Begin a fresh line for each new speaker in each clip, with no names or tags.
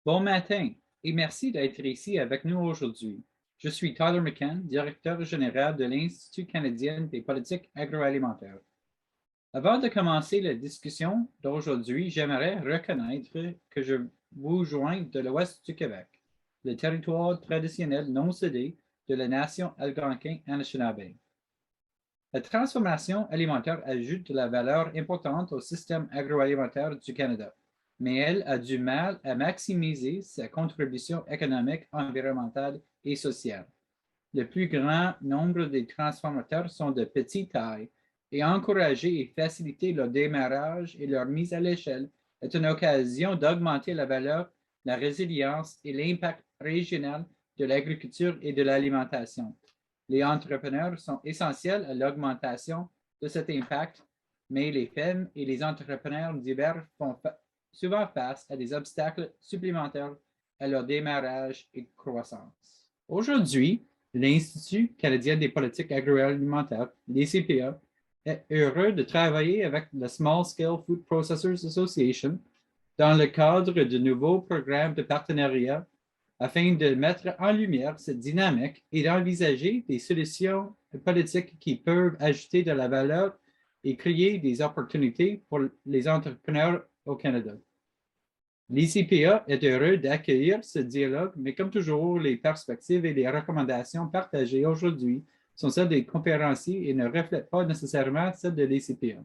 Bon matin et merci d'être ici avec nous aujourd'hui. Je suis Tyler McCann, directeur général de l'Institut canadien des politiques agroalimentaires. Avant de commencer la discussion d'aujourd'hui, j'aimerais reconnaître que je vous joins de l'ouest du Québec, le territoire traditionnel non cédé de la nation algonquin-anishinaabe. La transformation alimentaire ajoute de la valeur importante au système agroalimentaire du Canada, mais elle a du mal à maximiser sa contribution économique, environnementale et sociale. Le plus grand nombre des transformateurs sont de petite taille et encourager et faciliter leur démarrage et leur mise à l'échelle est une occasion d'augmenter la valeur, la résilience et l'impact régional de l'agriculture et de l'alimentation. Les entrepreneurs sont essentiels à l'augmentation de cet impact, mais les femmes et les entrepreneurs divers font souvent face à des obstacles supplémentaires à leur démarrage et croissance. Aujourd'hui, l'Institut canadien des politiques agroalimentaires, l'ICPA, est heureux de travailler avec la Small Scale Food Processors Association dans le cadre de nouveaux programmes de partenariat afin de mettre en lumière cette dynamique et d'envisager des solutions politiques qui peuvent ajouter de la valeur et créer des opportunités pour les entrepreneurs au Canada. L'ICPA est heureux d'accueillir ce dialogue, mais comme toujours, les perspectives et les recommandations partagées aujourd'hui sont celles des conférenciers et ne reflètent pas nécessairement celles de l'ICPA.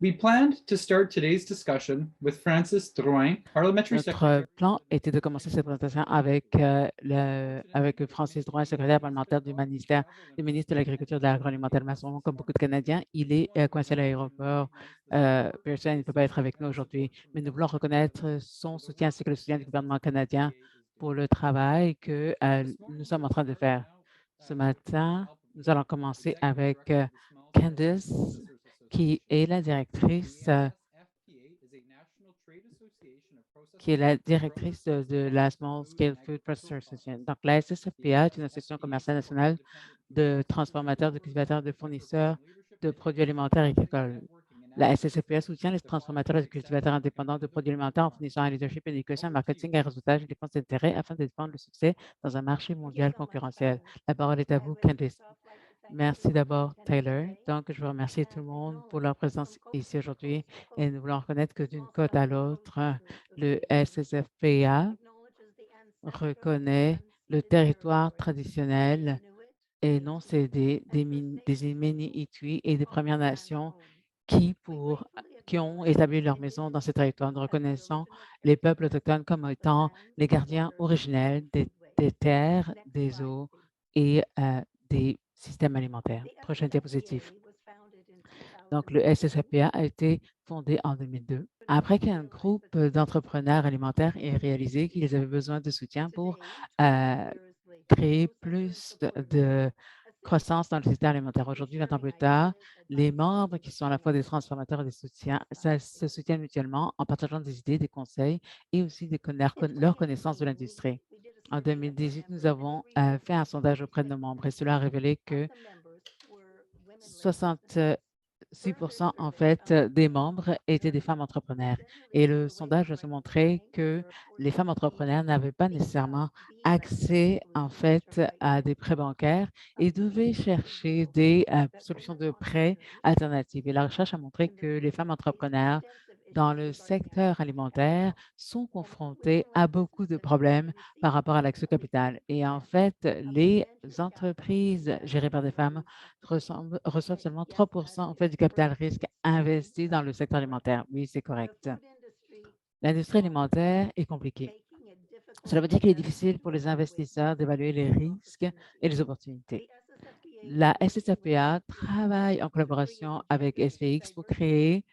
We planned to start today's discussion with Francis Drouin, Parliamentary Secretary.
Notre plan était de commencer cette présentation avec, avec Francis Drouin, secrétaire parlementaire du ministère de l'Agriculture et de l'Agroalimentaire. Massonneau, comme beaucoup de Canadiens, il est coincé à l'aéroport. Pearson ne peut pas être avec nous aujourd'hui, mais nous voulons reconnaître son soutien ainsi que le soutien du gouvernement canadien pour le travail que nous sommes en train de faire. Ce matin, nous allons commencer avec Candice, qui est la directrice de la Small Scale Food Processors Association. Donc, la SSFPA est une association commerciale nationale de transformateurs, de cultivateurs, de fournisseurs de produits alimentaires et agricoles. La SSFPA soutient les transformateurs et les cultivateurs indépendants de produits alimentaires en fournissant un leadership, une éducation, un marketing, un réseautage et défense d'intérêts afin de défendre le succès dans un marché mondial concurrentiel. La parole est à vous, Candice. Merci d'abord, Taylor. Donc, je veux remercier tout le monde pour leur présence ici aujourd'hui et nous voulons reconnaître que d'une côte à l'autre, le SSFPA reconnaît le territoire traditionnel et non cédé des Inuits et des Premières Nations qui ont établi leur maison dans ces territoires. Nous reconnaissons les peuples autochtones comme étant les gardiens originels des terres, des eaux et des systèmes alimentaires. Prochaine diapositive. Donc, le SSAPA a été fondé en 2002 après qu'un groupe d'entrepreneurs alimentaires ait réalisé qu'ils avaient besoin de soutien pour créer plus de croissance dans le secteur alimentaire. Aujourd'hui, 20 ans plus tard, les membres qui sont à la fois des transformateurs et des soutiens, ça se soutiennent mutuellement en partageant des idées, des conseils et aussi leur connaissance de l'industrie. En 2018, nous avons fait un sondage auprès de nos membres et cela a révélé que 6 en fait des membres étaient des femmes entrepreneurs. Et le sondage a montré que les femmes entrepreneurs n'avaient pas nécessairement accès en fait à des prêts bancaires et devaient chercher des solutions de prêts alternatives. Et la recherche a montré que les femmes entrepreneurs dans le secteur alimentaire sont confrontées à beaucoup de problèmes par rapport à l'accès au capital. Et en fait, les entreprises gérées par des femmes reçoivent seulement 3 en fait, du capital risque investi dans le secteur alimentaire. Oui, c'est correct. L'industrie alimentaire est compliquée. Cela veut dire qu'il est difficile pour les investisseurs d'évaluer les risques et les opportunités. La SSAPA travaille en collaboration avec SPX pour créer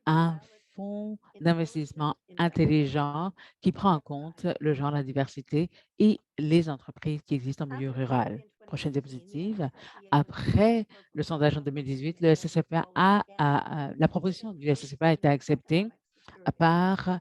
un fonds d'investissement intelligent qui prend en compte le genre, la diversité et les entreprises qui existent en milieu rural. Prochaine diapositive. Après le sondage en 2018, le SSFA la proposition du SSFA a été acceptée par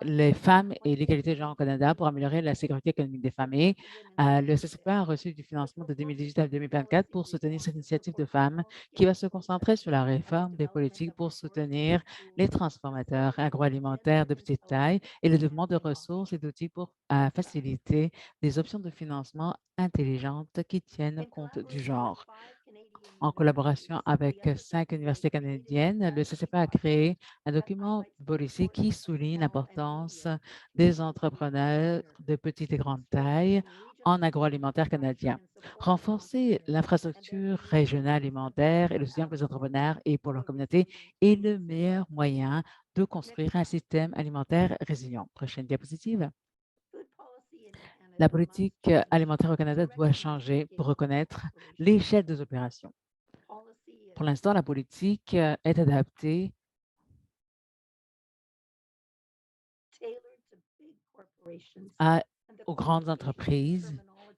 les femmes et l'égalité de genre au Canada pour améliorer la sécurité économique des familles. Le CCPA a reçu du financement de 2018 à 2024 pour soutenir cette initiative de femmes qui va se concentrer sur la réforme des politiques pour soutenir les transformateurs agroalimentaires de petite taille et le développement de ressources et d'outils pour faciliter des options de financement intelligentes qui tiennent compte du genre. En collaboration avec 5 universités canadiennes, le CCP a créé un document policy qui souligne l'importance des entrepreneurs de petite et grande taille en agroalimentaire canadien. Renforcer l'infrastructure régionale alimentaire et le soutien pour les entrepreneurs et pour leur communauté est le meilleur moyen de construire un système alimentaire résilient. Prochaine diapositive. La politique alimentaire au Canada doit changer pour reconnaître l'échelle des opérations. Pour l'instant, la politique est adaptée aux grandes entreprises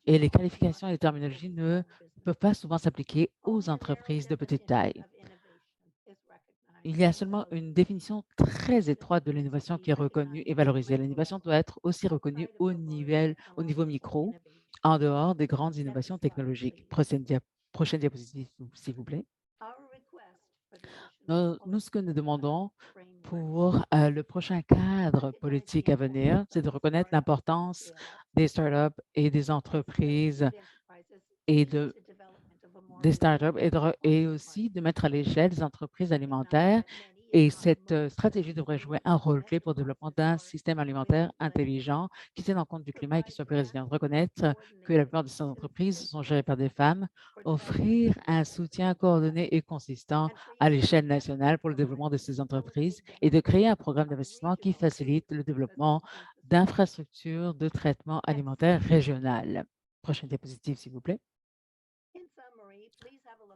et les qualifications et les terminologies ne peuvent pas souvent s'appliquer aux entreprises de petite taille. Il y a seulement une définition très étroite de l'innovation qui est reconnue et valorisée. L'innovation doit être aussi reconnue au niveau micro, en dehors des grandes innovations technologiques. Prochaine diapositive, s'il vous plaît. Nous, ce que nous demandons pour le prochain cadre politique à venir, c'est de reconnaître l'importance des startups et des entreprises et et aussi de mettre à l'échelle des entreprises alimentaires. Et cette stratégie devrait jouer un rôle clé pour le développement d'un système alimentaire intelligent qui tienne en compte du climat et qui soit plus résilient. Reconnaître que la plupart de ces entreprises sont gérées par des femmes, offrir un soutien coordonné et consistant à l'échelle nationale pour le développement de ces entreprises et de créer un programme d'investissement qui facilite le développement d'infrastructures de traitement alimentaire régional. Prochaine diapositive, s'il vous plaît.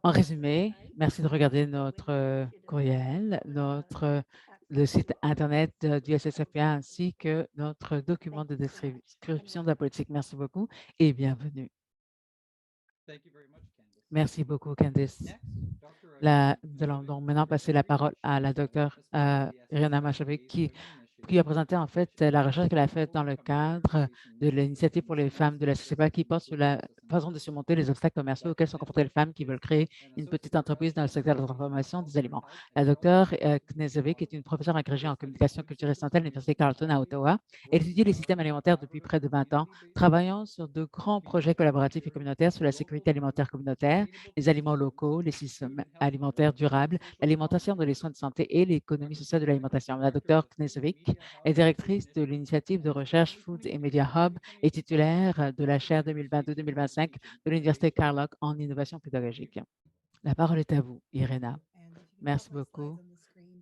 En résumé, merci de regarder notre courriel, le site Internet du SSFPA ainsi que notre document de description de la politique. Merci beaucoup et bienvenue. Merci beaucoup, Candice. Nous allons donc maintenant passer la parole à la docteure Irina Mashavik qui a présenté en fait la recherche qu'elle a faite dans le cadre de l'initiative pour les femmes de la CCPA qui porte sur la façon de surmonter les obstacles commerciaux auxquels sont confrontées les femmes qui veulent créer une petite entreprise dans le secteur de la transformation des aliments. La docteure Knezovic est une professeure agrégée en communication culturelle et santé à l'Université Carleton à Ottawa. Elle étudie les systèmes alimentaires depuis près de 20 ans, travaillant sur de grands projets collaboratifs et communautaires sur la sécurité alimentaire communautaire, les aliments locaux, les systèmes alimentaires durables, l'alimentation de les soins de santé et l'économie sociale de l'alimentation. La docteure Knezovic est directrice de l'initiative de recherche Food et Media Hub et titulaire de la chaire 2022-2025 de l'Université Carlock en innovation pédagogique. La parole est à vous, Irina. Merci beaucoup.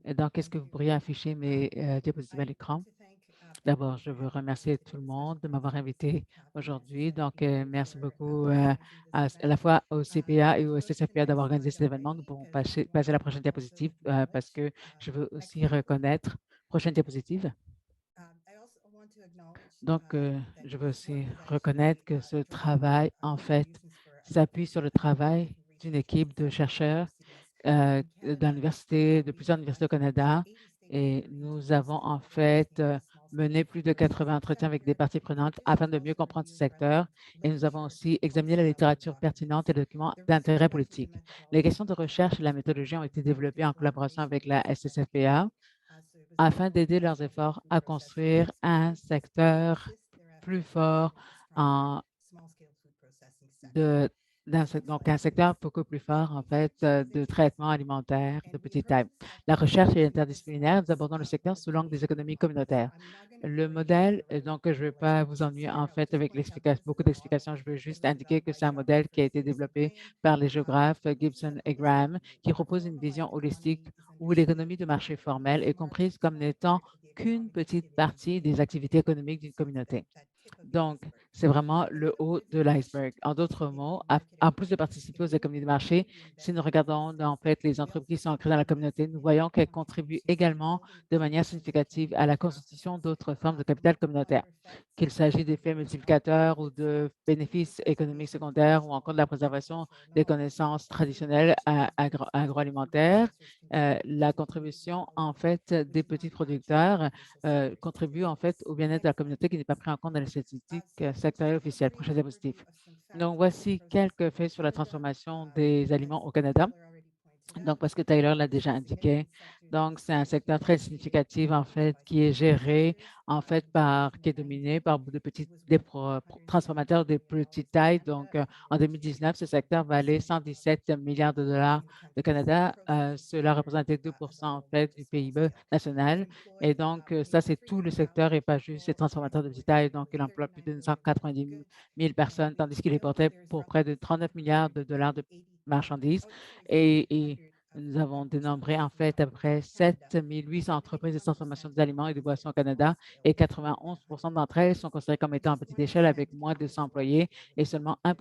Et donc, est-ce que vous pourriez afficher mes diapositives à l'écran? D'abord, je veux remercier tout le monde de m'avoir invité aujourd'hui. Donc, merci beaucoup à la fois au CPA et au SSFPA d'avoir organisé cet événement. Nous pourrons passer à la prochaine diapositive parce que je veux aussi reconnaître. Prochaine diapositive. Donc, je veux aussi reconnaître que ce travail, en fait, s'appuie sur le travail d'une équipe de chercheurs de plusieurs universités au Canada. Et nous avons en fait mené plus de 80 entretiens avec des parties prenantes afin de mieux comprendre ce secteur. Et nous avons aussi examiné la littérature pertinente et les documents d'intérêt politique. Les questions de recherche et la méthodologie ont été développées en collaboration avec la SSFPA afin d'aider leurs efforts à construire un secteur plus fort donc un secteur beaucoup plus fort, en fait, de traitement alimentaire de petite taille. La recherche est interdisciplinaire. Nous abordons le secteur sous l'angle des économies communautaires. Le modèle, donc, je ne vais pas vous ennuyer, en fait, avec beaucoup d'explications. Je veux juste indiquer que c'est un modèle qui a été développé par les géographes Gibson et Graham, qui propose une vision holistique où l'économie de marché formelle est comprise comme n'étant qu'une petite partie des activités économiques d'une communauté. Donc, c'est vraiment le haut de l'iceberg. En d'autres mots, en plus de participer aux économies de marché, si nous regardons en fait les entreprises qui sont ancrées dans la communauté, nous voyons qu'elles contribuent également de manière significative à la constitution d'autres formes de capital communautaire, qu'il s'agit d'effets multiplicateurs ou de bénéfices économiques secondaires ou encore de la préservation des connaissances traditionnelles agroalimentaires. La contribution en fait des petits producteurs contribue en fait au bien-être de la communauté qui n'est pas pris en compte dans les statistiques sectorielles officielles. Prochain diapositive. Donc, voici quelques faits sur la transformation des aliments au Canada. Donc, parce que Tyler l'a déjà indiqué. Donc, c'est un secteur très significatif, en fait, qui est géré, en fait, qui est dominé par transformateurs de petite taille. Donc, en 2019, ce secteur valait 117 milliards de dollars de Canada. Cela représentait 2 en fait, du PIB national. Et donc, ça, c'est tout le secteur et pas juste ces transformateurs de petite taille. Donc, il emploie plus de 190 000 personnes, tandis qu'il exportait pour près de 39 milliards de dollars de marchandises. Et nous avons dénombré en fait à peu près 7 800 entreprises de transformation des aliments et des boissons au Canada et 91 d'entre elles sont considérées comme étant en petite échelle avec moins de 100 employés et seulement 1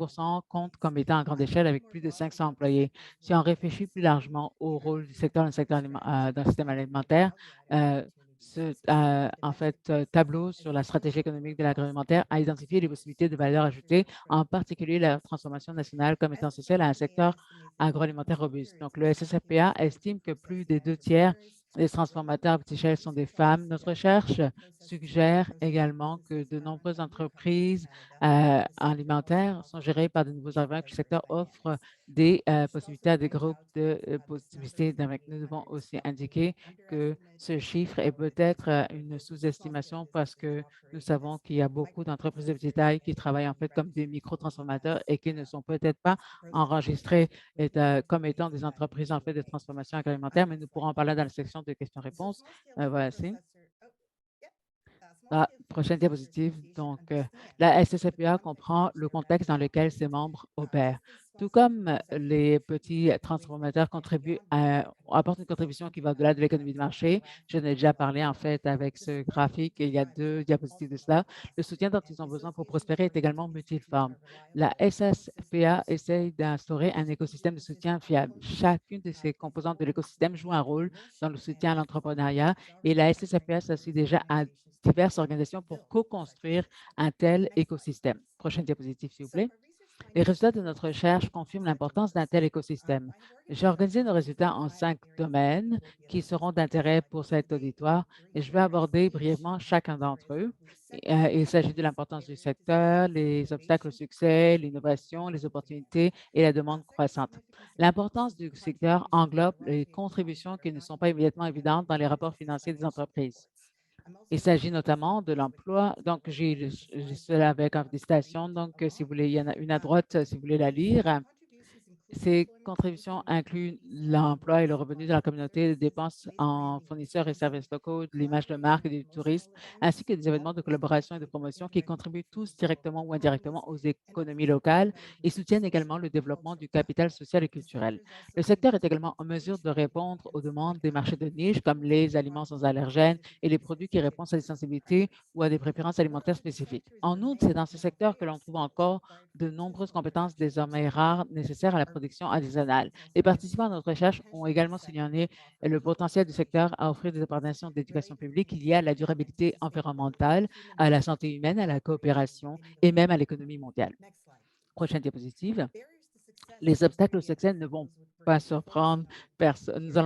compte comme étant en grande échelle avec plus de 500 employés. Si on réfléchit plus largement au rôle du secteur dans le système alimentaire, en fait, tableau sur la stratégie économique de l'agroalimentaire a identifié les possibilités de valeur ajoutée, en particulier la transformation nationale comme étant sociale à un secteur agroalimentaire robuste. Donc, le SSFPA estime que plus des 2 tiers des transformateurs à petite échelle sont des femmes. Notre recherche suggère également que de nombreuses entreprises alimentaires sont gérées par de nouveaux arrivants et que le secteur offre des possibilités à des groupes de possibilités. Donc, nous devons aussi indiquer que ce chiffre est peut-être une sous-estimation parce que nous savons qu'il y a beaucoup d'entreprises de petite taille qui travaillent en fait comme des micro-transformateurs et qui ne sont peut-être pas enregistrés comme étant des entreprises en fait de transformation agroalimentaire, mais nous pourrons en parler dans la section de questions-réponses. Voici. Prochaine diapositive. Donc, la SSPA comprend le contexte dans lequel ses membres opèrent. Tout comme les petits transformateurs apportent une contribution qui va au-delà de l'économie de marché. Je n'ai déjà parlé en fait avec ce graphique. Il y a 2 diapositives de cela. Le soutien dont ils ont besoin pour prospérer est également multiforme. La SSPA essaye d'instaurer un écosystème de soutien fiable. Chacune de ces composantes de l'écosystème joue un rôle dans le soutien à l'entrepreneuriat et la SSPA s'associe déjà à diverses organisations pour co-construire un tel écosystème. Prochaine diapositive, s'il vous plaît. Les résultats de notre recherche confirment l'importance d'un tel écosystème. J'ai organisé nos résultats en 5 domaines qui seront d'intérêt pour cet auditoire et je vais aborder brièvement chacun d'entre eux. Il s'agit de l'importance du secteur, les obstacles au succès, l'innovation, les opportunités et la demande croissante. L'importance du secteur englobe les contributions qui ne sont pas immédiatement évidentes dans les rapports financiers des entreprises. Il s'agit notamment de l'emploi. Donc, j'ai cela avec des citations. Donc, si vous voulez, il y en a une à droite, si vous voulez la lire. Ces contributions incluent l'emploi et le revenu de la communauté, les dépenses en fournisseurs et services locaux, de l'image de marque et du tourisme, ainsi que des événements de collaboration et de promotion qui contribuent tous directement ou indirectement aux économies locales et soutiennent également le développement du capital social et culturel. Le secteur est également en mesure de répondre aux demandes des marchés de niche comme les aliments sans allergènes et les produits qui répondent à des sensibilités ou à des préférences alimentaires spécifiques. En outre, c'est dans ce secteur que l'on trouve encore de nombreuses compétences désormais rares nécessaires à la production artisanale. Les participants à notre recherche ont également signalé le potentiel du secteur à offrir des opérations d'éducation publique liées à la durabilité environnementale, à la santé humaine, à la coopération et même à l'économie mondiale. Prochaine diapositive. Les obstacles au succès ne vont pas surprendre personne. Nous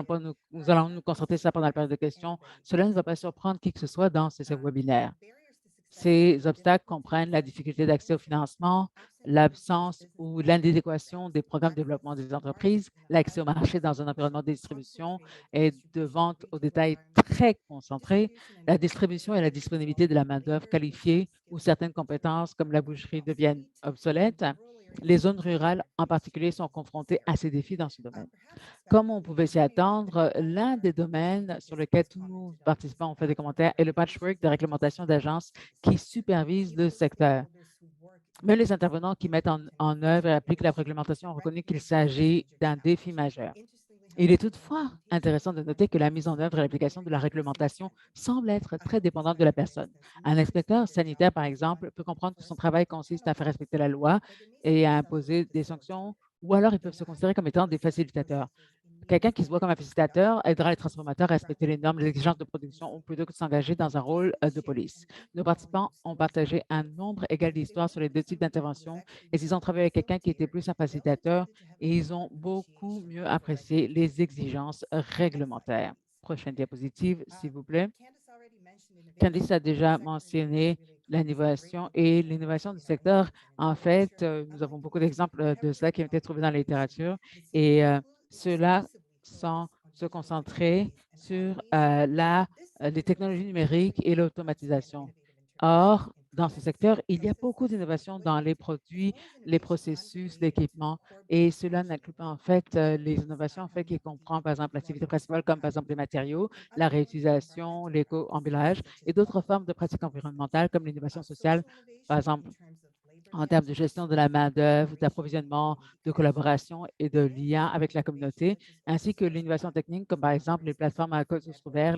allons nous concentrer sur ça pendant la période de questions. Cela ne va pas surprendre qui que ce soit dans ce webinaire. Ces obstacles comprennent la difficulté d'accès au financement, l'absence ou l'indéquation des programmes de développement des entreprises, l'accès au marché dans un environnement de distribution et de vente au détail très concentré, la distribution et la disponibilité de la main-d'œuvre qualifiée où certaines compétences comme la boucherie deviennent obsolètes. Les zones rurales en particulier sont confrontées à ces défis dans ce domaine. Comme on pouvait s'y attendre, l'un des domaines sur lesquels tous nos participants ont fait des commentaires est le patchwork de réglementation d'agences qui supervisent le secteur. Même les intervenants qui mettent en œuvre et appliquent la réglementation ont reconnu qu'il s'agit d'un défi majeur. Il est toutefois intéressant de noter que la mise en œuvre et l'application de la réglementation semble être très dépendante de la personne. Un inspecteur sanitaire, par exemple, peut comprendre que son travail consiste à faire respecter la loi et à imposer des sanctions, ou alors ils peuvent se considérer comme étant des facilitateurs. Quelqu'un qui se voit comme un facilitateur aidera les transformateurs à respecter les normes, les exigences de production, ou plutôt que de s'engager dans un rôle de police. Nos participants ont partagé un nombre égal d'histoires sur les deux types d'interventions et s'ils ont travaillé avec quelqu'un qui était plus un facilitateur, et ils ont beaucoup mieux apprécié les exigences réglementaires. Prochaine diapositive, s'il vous plaît. Candice a déjà mentionné l'innovation et l'innovation du secteur. En fait, nous avons beaucoup d'exemples de cela qui ont été trouvés dans la littérature et ceux-là sans se concentrer sur les technologies numériques et l'automatisation. Or, dans ce secteur, il y a beaucoup d'innovations dans les produits, les processus, l'équipement, et cela n'inclut pas en fait les innovations en fait qui comprend par exemple l'activité principale comme par exemple les matériaux, la réutilisation, l'éco-emballage et d'autres formes de pratiques environnementales comme l'innovation sociale, par exemple en termes de gestion de la main-d'œuvre, d'approvisionnement, de collaboration et de lien avec la communauté, ainsi que l'innovation technique, comme par exemple les plateformes à code source ouvert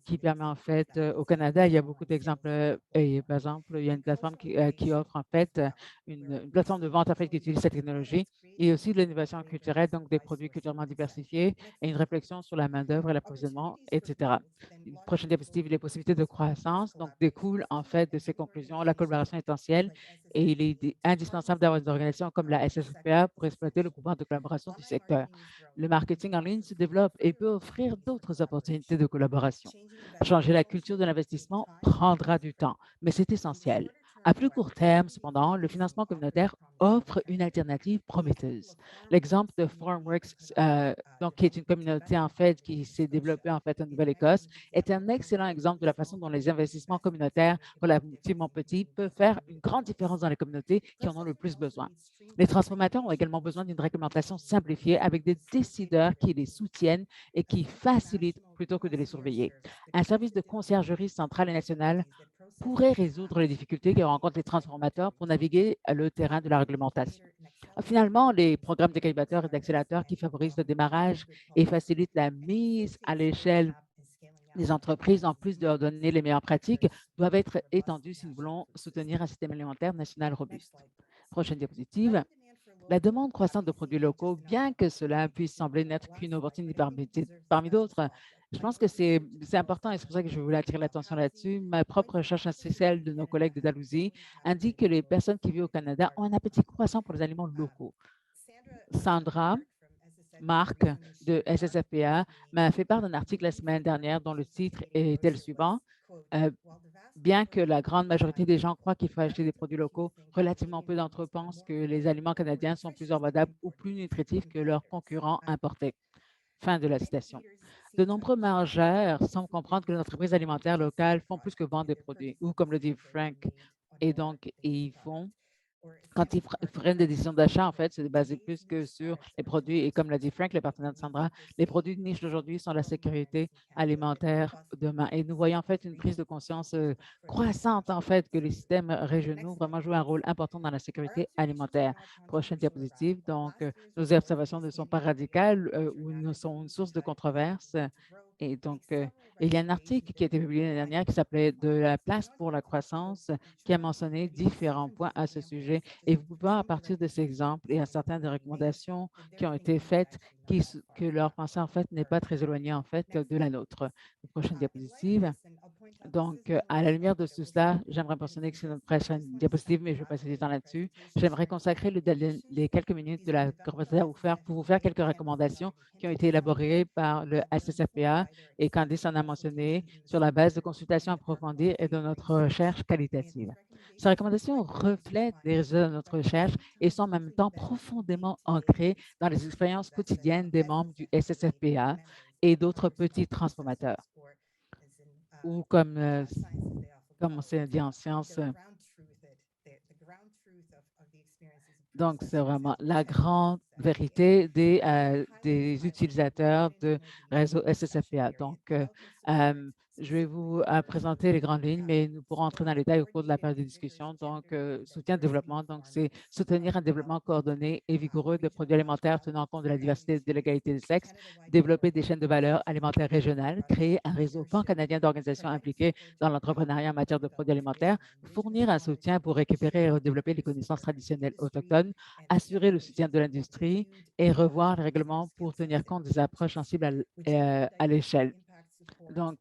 qui permet en fait, au Canada, il y a beaucoup d'exemples. Et par exemple, il y a une plateforme qui offre en fait une plateforme de vente en fait qui utilise cette technologie et aussi de l'innovation culturelle, donc des produits culturellement diversifiés et une réflexion sur la main-d'œuvre et l'approvisionnement, etc. Une prochaine diapositive, les possibilités de croissance, donc découlent en fait de ces conclusions la collaboration essentielle et il est indispensable d'avoir des organisations comme la SSPA pour exploiter le pouvoir de collaboration du secteur. Le marketing en ligne se développe et peut offrir d'autres opportunités de collaboration. Changer la culture de l'investissement prendra du temps, mais c'est essentiel. À plus court terme, cependant, le financement communautaire offre une alternative prometteuse. L'exemple de Formworks, donc, qui est une communauté en fait qui s'est développée en fait en Nouvelle-Écosse, est un excellent exemple de la façon dont les investissements communautaires relativement petits peuvent faire une grande différence dans les communautés qui en ont le plus besoin. Les transformateurs ont également besoin d'une réglementation simplifiée avec des décideurs qui les soutiennent et qui facilitent plutôt que de les surveiller. Un service de conciergerie centrale et nationale pourrait résoudre les difficultés que rencontrent les transformateurs pour naviguer le terrain de la réglementation. Finalement, les programmes d'incubateurs et d'accélérateurs qui favorisent le démarrage et facilitent la mise à l'échelle des entreprises, en plus de leur donner les meilleures pratiques, doivent être étendus si nous voulons soutenir un système alimentaire national robuste. Prochaine diapositive. La demande croissante de produits locaux, bien que cela puisse sembler n'être qu'une opportunité parmi d'autres, je pense que c'est important et c'est pour ça que je voulais attirer l'attention là-dessus. Ma propre recherche ainsi que celle de nos collègues de Dalhousie indique que les personnes qui vivent au Canada ont un appétit croissant pour les aliments locaux. Sandra Marc de SSFPA m'a fait part d'un article la semaine dernière dont le titre était le suivant. Bien que la grande majorité des gens croient qu'il faut acheter des produits locaux, relativement peu d'entre eux pensent que les aliments canadiens sont plus abordables ou plus nutritifs que leurs concurrents importés. Fin de la citation. De nombreux mangeurs semblent comprendre que les entreprises alimentaires locales font plus que vendre des produits, ou comme le dit Frank, et donc ils font quand ils prennent des décisions d'achat, en fait, c'est basé plus que sur les produits. Et comme l'a dit Frank, le partenaire de Sandra, les produits de niche d'aujourd'hui sont la sécurité alimentaire demain. Et nous voyons en fait une prise de conscience croissante, en fait, que les systèmes régionaux vraiment jouent un rôle important dans la sécurité alimentaire. Prochaine diapositive. Donc, nos observations ne sont pas radicales ou ne sont une source de controverse. Et donc, il y a un article qui a été publié l'année dernière qui s'appelait « De la place pour la croissance » qui a mentionné différents points à ce sujet. Et vous pouvez voir à partir de ces exemples et à certaines des recommandations qui ont été faites que leur pensée, en fait, n'est pas très éloignée, en fait, de la nôtre. Prochaine diapositive. Donc, à la lumière de tout cela, j'aimerais mentionner que c'est notre prochaine diapositive, mais je vais passer du temps là-dessus. J'aimerais consacrer les quelques minutes de la conversation pour vous faire quelques recommandations qui ont été élaborées par le SSFPA et Candice en a mentionné sur la base de consultations approfondies et de notre recherche qualitative. Ces recommandations reflètent les résultats de notre recherche et sont en même temps profondément ancrées dans les expériences quotidiennes des membres du SSFPA et d'autres petits transformateurs ou comme on s'est dit en sciences. Donc, c'est vraiment la grande vérité des utilisateurs de réseau SSFPA. Donc, je vais vous présenter les grandes lignes, mais nous pourrons entrer dans les détails au cours de la période de discussion. Donc, soutien de développement, donc c'est soutenir un développement coordonné et vigoureux de produits alimentaires tenant compte de la diversité et de l'égalité des sexes, développer des chaînes de valeur alimentaires régionales, créer un réseau pan-canadien d'organisations impliquées dans l'entrepreneuriat en matière de produits alimentaires, fournir un soutien pour récupérer et redévelopper les connaissances traditionnelles autochtones, assurer le soutien de l'industrie et revoir les règlements pour tenir compte des approches sensibles à l'échelle. Donc,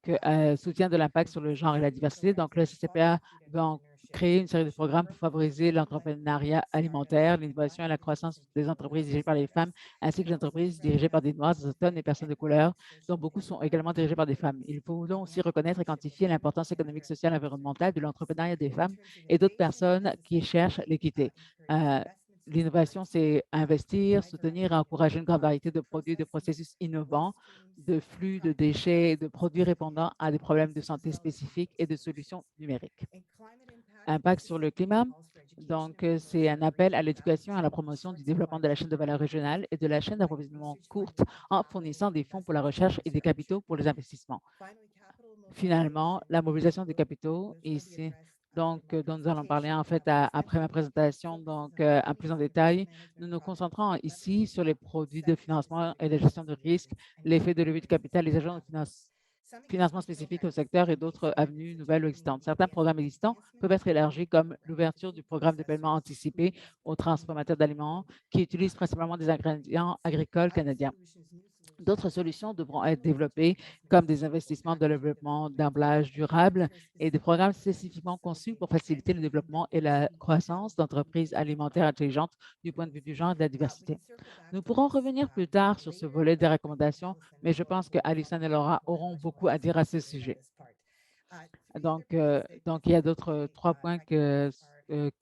soutien de l'impact sur le genre et la diversité. Donc, le CCPA va créer une série de programmes pour favoriser l'entrepreneuriat alimentaire, l'innovation et la croissance des entreprises dirigées par les femmes, ainsi que les entreprises dirigées par des Noirs, des Autochtones et personnes de couleur, dont beaucoup sont également dirigées par des femmes. Il faut donc aussi reconnaître et quantifier l'importance économique, sociale et environnementale de l'entrepreneuriat des femmes et d'autres personnes qui cherchent l'équité. Euh, L'innovation, c'est investir, soutenir et encourager une grande variété de produits et de processus innovants, de flux de déchets, de produits répondant à des problèmes de santé spécifiques et de solutions numériques. Impact sur le climat. Donc, c'est un appel à l'éducation et à la promotion du développement de la chaîne de valeur régionale et de la chaîne d'approvisionnement courte en fournissant des fonds pour la recherche et des capitaux pour les investissements. Finalement, la mobilisation des capitaux ici, donc, dont nous allons parler en fait après ma présentation, donc en plus en détail. Nous nous concentrons ici sur les produits de financement et la gestion de risque, l'effet de levée de capital, les agents de financement spécifiques au secteur et d'autres avenues nouvelles ou existantes. Certains programmes existants peuvent être élargis comme l'ouverture du programme de paiement anticipé aux transformateurs d'aliments qui utilisent principalement des ingrédients agricoles canadiens. D'autres solutions devront être développées, comme des investissements de développement d'emballages durables et des programmes spécifiquement conçus pour faciliter le développement et la croissance d'entreprises alimentaires intelligentes du point de vue du genre et de la diversité. Nous pourrons revenir plus tard sur ce volet des recommandations, mais je pense que Alison et Laura auront beaucoup à dire à ce sujet. Donc, il y a d'autres trois points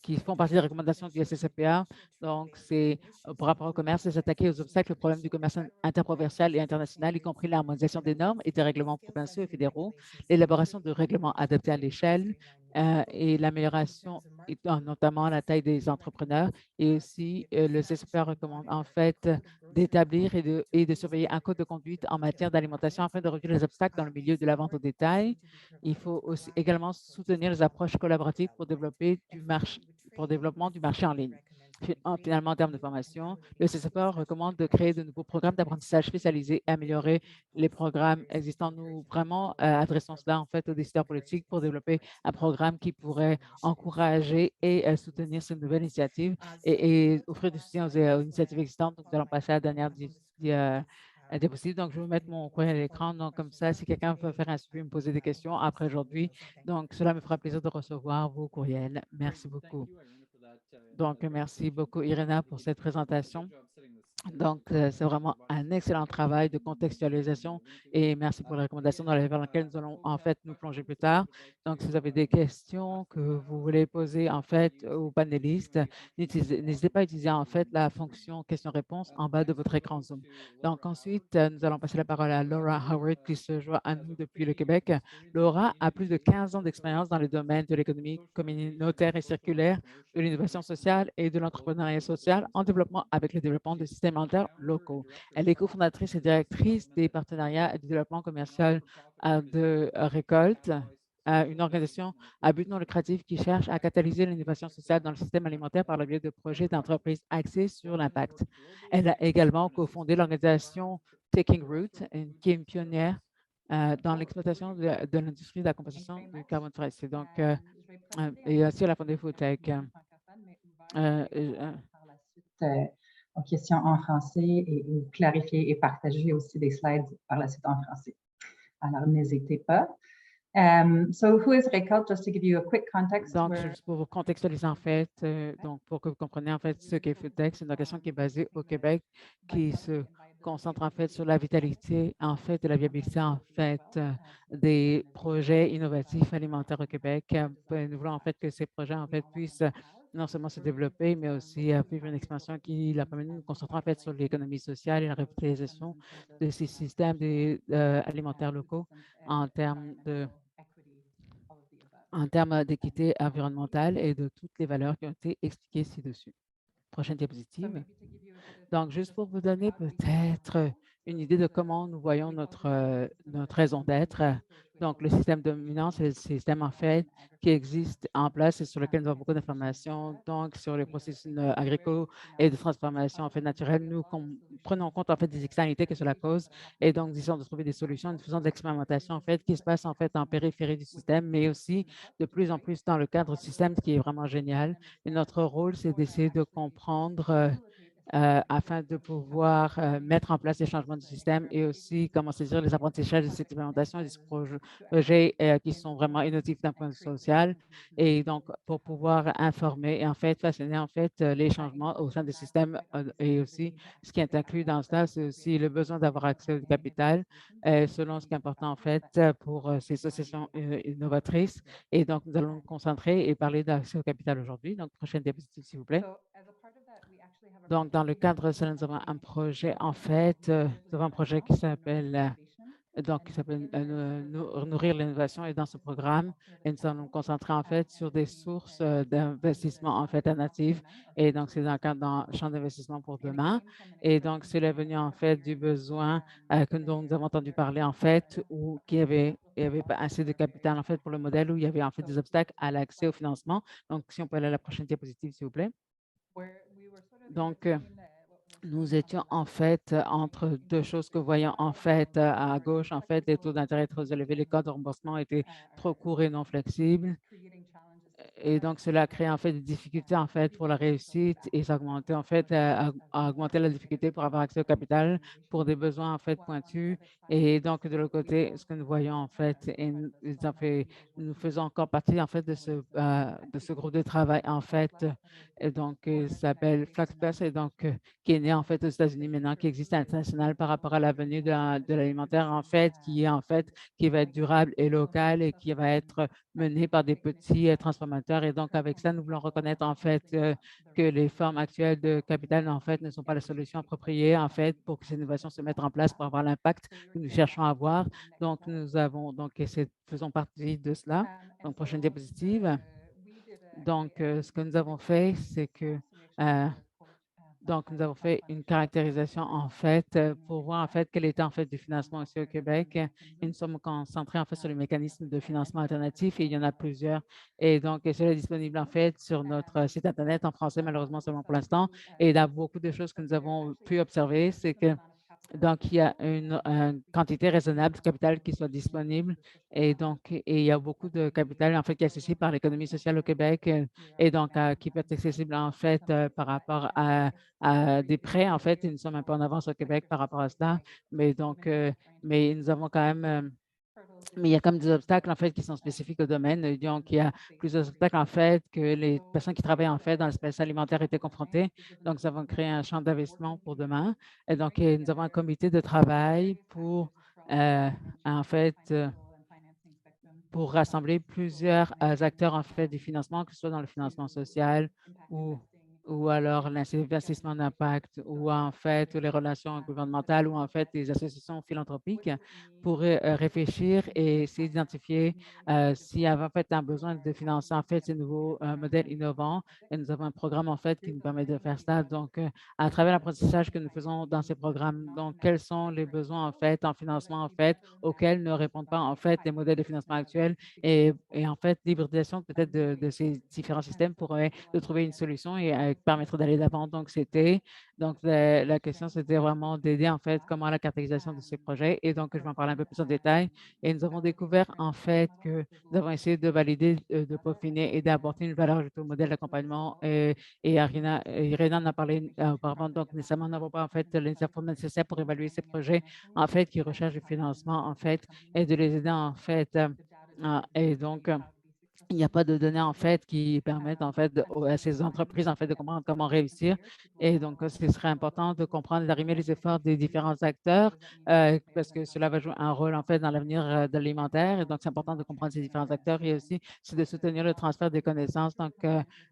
qui font partie des recommandations du SSPA. Donc, c'est par rapport au commerce, c'est s'attaquer aux obstacles, au problème du commerce interprovincial et international, y compris l'harmonisation des normes et des règlements provinciaux et fédéraux, l'élaboration de règlements adaptés à l'échelle et l'amélioration, notamment la taille des entrepreneurs. Et aussi, le SSPA recommande en fait d'établir et de surveiller un code de conduite en matière d'alimentation afin de réduire les obstacles dans le milieu de la vente au détail. Il faut aussi également soutenir les approches collaboratives pour développement du marché en ligne. Finalement, en termes de formation, le CCPA recommande de créer de nouveaux programmes d'apprentissage spécialisés et améliorer les programmes existants. Nous vraiment adressons cela en fait aux décideurs politiques pour développer un programme qui pourrait encourager et soutenir ces nouvelles initiatives et offrir du soutien aux initiatives existantes. Donc, nous allons passer à la dernière diapositive. Donc, je vais mettre mon courriel à l'écran. Donc, comme ça, si quelqu'un veut faire un suivi, me poser des questions après aujourd'hui, donc cela me fera plaisir de recevoir vos courriels. Merci beaucoup. Donc, merci beaucoup, Irena, pour cette présentation. Donc, c'est vraiment un excellent travail de contextualisation et merci pour les recommandations dans lesquelles nous allons en fait nous plonger plus tard. Donc, si vous avez des questions que vous voulez poser en fait aux panélistes, n'hésitez pas à utiliser en fait la fonction question-réponse en bas de votre écran Zoom. Donc, ensuite, nous allons passer la parole à Laura Howard qui se joint à nous depuis le Québec. Laura a plus de 15 ans d'expérience dans les domaines de l'économie communautaire et circulaire, de l'innovation sociale et de l'entrepreneuriat social en développement avec le développement de systèmes alimentaires locaux. Elle est cofondatrice et directrice des partenariats et du développement commercial de Récolte, une organisation à but non lucratif qui cherche à catalyser l'innovation sociale dans le système alimentaire par le biais de projets d'entreprises axés sur l'impact. Elle a également cofondé l'organisation Taking Root, qui est une pionnière dans l'exploitation de l'industrie de la composition du carbone forestier. Donc, et aussi à la fondée Foodtech.
Aux questions en français et clarifier et partager aussi des slides par la suite en français. Alors, n'hésitez pas. So who is Récolte? Just to give you a quick context.
Donc, juste pour vous contextualiser en fait, donc pour que vous compreniez en fait ce qu'est Foodtech, c'est une organisation qui est basée au Québec, qui se concentre en fait sur la vitalité en fait et la viabilité en fait des projets innovatifs alimentaires au Québec. Nous voulons en fait que ces projets en fait puissent non seulement se développer, mais aussi vivre une expansion qui la permet de nous concentrer en fait sur l'économie sociale et la revitalisation de ces systèmes alimentaires locaux en termes d'équité environnementale et de toutes les valeurs qui ont été expliquées ci-dessus. Prochaine diapositive. Donc, juste pour vous donner peut-être une idée de comment nous voyons notre raison d'être. Donc, le système dominant, c'est le système en fait qui existe en place et sur lequel nous avons beaucoup d'informations. Donc, sur les processus agricoles et de transformation en fait naturelle, nous prenons en compte en fait des externalités que cela cause et donc disons de trouver des solutions. Nous faisons de l'expérimentation en fait qui se passe en fait en périphérie du système, mais aussi de plus en plus dans le cadre du système, ce qui est vraiment génial. Et notre rôle, c'est d'essayer de comprendre afin de pouvoir mettre en place les changements du système et aussi comment saisir les apprentissages de cette implémentation et des projets qui sont vraiment innovatifs d'un point de vue social. Et donc, pour pouvoir informer et en fait façonner en fait les changements au sein du système et aussi ce qui est inclus dans cela, c'est aussi le besoin d'avoir accès au capital selon ce qui est important en fait pour ces associations innovatrices. Et donc, nous allons nous concentrer et parler d'accès au capital aujourd'hui. Donc, prochaine diapositive, s'il vous plaît. Donc, dans le cadre de cela, nous avons un projet, en fait, nous avons un projet qui s'appelle Nourrir l'innovation. Et dans ce programme, et nous allons nous concentrer en fait sur des sources d'investissement en fait alternatives. Et donc, c'est dans le cadre d'un champ d'investissement pour demain. Et donc, c'est venu en fait du besoin dont nous avons entendu parler en fait, où il y avait pas assez de capital en fait pour le modèle, où il y avait en fait des obstacles à l'accès au financement. Donc, si on peut aller à la prochaine diapositive, s'il vous plaît. Donc, nous étions en fait entre deux choses que voyons en fait à gauche, en fait, les taux d'intérêt trop élevés, les cas de remboursement étaient trop courts et non flexibles. Et donc, cela crée en fait des difficultés en fait pour la réussite et ça augmentait en fait, a augmenté la difficulté pour avoir accès au capital pour des besoins en fait pointus. Et donc, de l'autre côté, ce que nous voyons en fait, et nous faisons encore partie en fait de ce groupe de travail en fait, et donc, ça s'appelle FlaxPlus et donc, qui est né en fait aux États-Unis maintenant, qui existe à l'international par rapport à l'avenue de l'alimentaire en fait, qui va être durable et local et qui va être menée par des petits transformateurs. Et donc, avec ça, nous voulons reconnaître en fait que les formes actuelles de capital en fait ne sont pas la solution appropriée en fait pour que ces innovations se mettent en place pour avoir l'impact que nous cherchons à avoir. Donc, nous avons faisons partie de cela. Donc, prochaine diapositive. Donc, ce que nous avons fait, c'est que donc, nous avons fait une caractérisation en fait pour voir en fait quel était en fait du financement ici au Québec. Et nous sommes concentrés en fait sur les mécanismes de financement alternatifs et il y en a plusieurs. Et donc, cela est disponible en fait sur notre site Internet en français, malheureusement seulement pour l'instant. Et dans beaucoup de choses que nous avons pu observer, c'est que donc, il y a une quantité raisonnable de capital qui soit disponible et donc, il y a beaucoup de capital en fait qui est accessible par l'économie sociale au Québec et donc qui peut être accessible en fait par rapport à des prêts en fait. Et nous sommes un peu en avance au Québec par rapport à cela, mais donc, mais nous avons quand même mais il y a comme des obstacles, en fait, qui sont spécifiques au domaine. Donc, il y a plusieurs obstacles, en fait, que les personnes qui travaillent, en fait, dans l'espace alimentaire étaient confrontées. Donc, nous avons créé un champ d'investissement pour demain. Et donc, nous avons un comité de travail pour, en fait, pour rassembler plusieurs acteurs, en fait, du financement, que ce soit dans le financement social ou alors l'investissement d'impact ou en fait les relations gouvernementales ou en fait les associations philanthropiques pour réfléchir et essayer d'identifier s'il y avait en fait un besoin de financer en fait ces nouveaux modèles innovants. Et nous avons un programme en fait qui nous permet de faire ça. Donc, à travers l'apprentissage que nous faisons dans ces programmes, donc quels sont les besoins en fait en financement en fait auxquels ne répondent pas en fait les modèles de financement actuels et en fait l'hybridation peut-être de ces différents systèmes pourrait de trouver une solution et permettre d'aller d'avant. Donc, la question, c'était vraiment d'aider en fait comment la caractérisation de ces projets. Et donc, je vais en parler un peu plus en détail. Et nous avons découvert en fait que nous avons essayé de valider, de peaufiner et d'apporter une valeur ajoutée au modèle d'accompagnement. Et Irina en a parlé auparavant. Donc, nécessairement, nous n'avons pas en fait les infos nécessaires pour évaluer ces projets en fait qui recherchent du financement en fait et de les aider en fait. Et donc, il n'y a pas de données en fait qui permettent en fait à ces entreprises en fait de comprendre comment réussir. Et donc, ce serait important de comprendre, d'arrimer les efforts des différents acteurs parce que cela va jouer un rôle en fait dans l'avenir de l'alimentaire. Et donc, c'est important de comprendre ces différents acteurs et aussi c'est de soutenir le transfert des connaissances. Donc,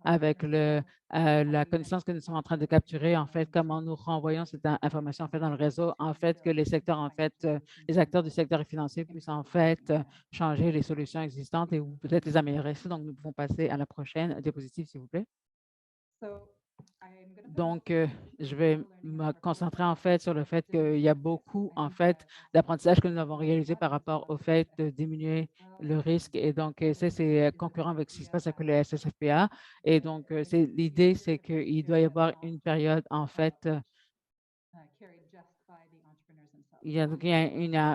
avec la connaissance que nous sommes en train de capturer, en fait, comment nous renvoyons cette information en fait dans le réseau, en fait, que les secteurs en fait, les acteurs du secteur financier puissent en fait changer les solutions existantes et ou peut-être les améliorer. Donc, nous pouvons passer à la prochaine diapositive, s'il vous plaît. Donc, je vais me concentrer en fait sur le fait qu'il y a beaucoup en fait d'apprentissage que nous avons réalisé par rapport au fait de diminuer le risque. Et donc, ça, c'est concurrent avec ce qui se passe avec le SSFPA. Et donc, l'idée, c'est qu'il doit y avoir une période en fait il y a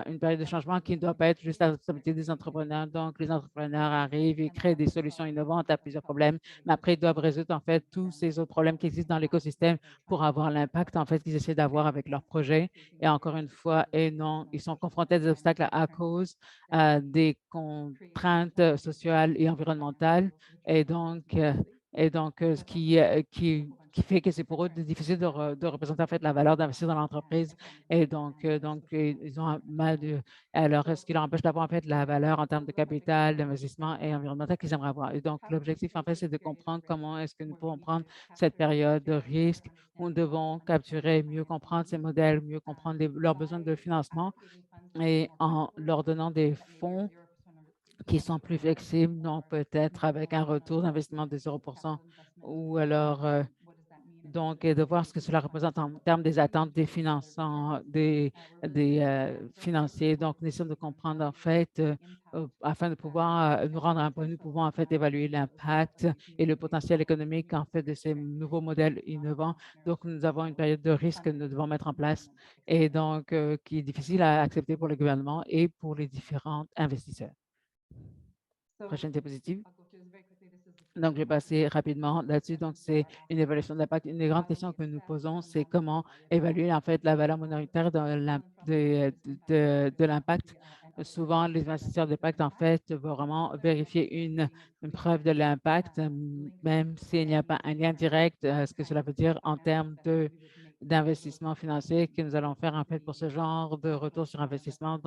une période de changement qui ne doit pas être juste à la responsabilité des entrepreneurs. Donc, les entrepreneurs arrivent et créent des solutions innovantes à plusieurs problèmes, mais après, ils doivent résoudre en fait tous ces autres problèmes qui existent dans l'écosystème pour avoir l'impact en fait qu'ils essaient d'avoir avec leur projet. Et encore une fois, et non, ils sont confrontés à des obstacles à cause des contraintes sociales et environnementales. Et donc, ce qui fait que c'est pour eux difficile de représenter en fait la valeur d'investir dans l'entreprise et ils ont un mal de alors, ce qui leur empêche d'avoir, en fait, la valeur en termes de capital, d'investissement et environnemental qu'ils aimeraient avoir. Et donc, l'objectif, en fait, c'est de comprendre comment est-ce que nous pouvons prendre cette période de risque où nous devons capturer, mieux comprendre ces modèles, mieux comprendre leurs besoins de financement et en leur donnant des fonds qui sont plus flexibles, donc peut-être avec un retour d'investissement de 0% ou alors donc, de voir ce que cela représente en termes des attentes des financants, des financiers. Donc, nous essayons de comprendre en fait, afin de pouvoir nous rendre à un point, nous pouvons en fait évaluer l'impact et le potentiel économique en fait de ces nouveaux modèles innovants. Donc, nous avons une période de risque que nous devons mettre en place et donc qui est difficile à accepter pour le gouvernement et pour les différents investisseurs. Prochaine diapositive. Donc, je vais passer rapidement là-dessus. Donc, c'est une évaluation d'impact. Une des grandes questions que nous posons, c'est comment évaluer en fait la valeur monétaire de l'impact. Souvent, les investisseurs d'impact, en fait, vont vraiment vérifier une preuve de l'impact, même s'il n'y a pas un lien direct, ce que cela veut dire en termes d'investissement financier que nous allons faire en fait pour ce genre de retour sur investissement.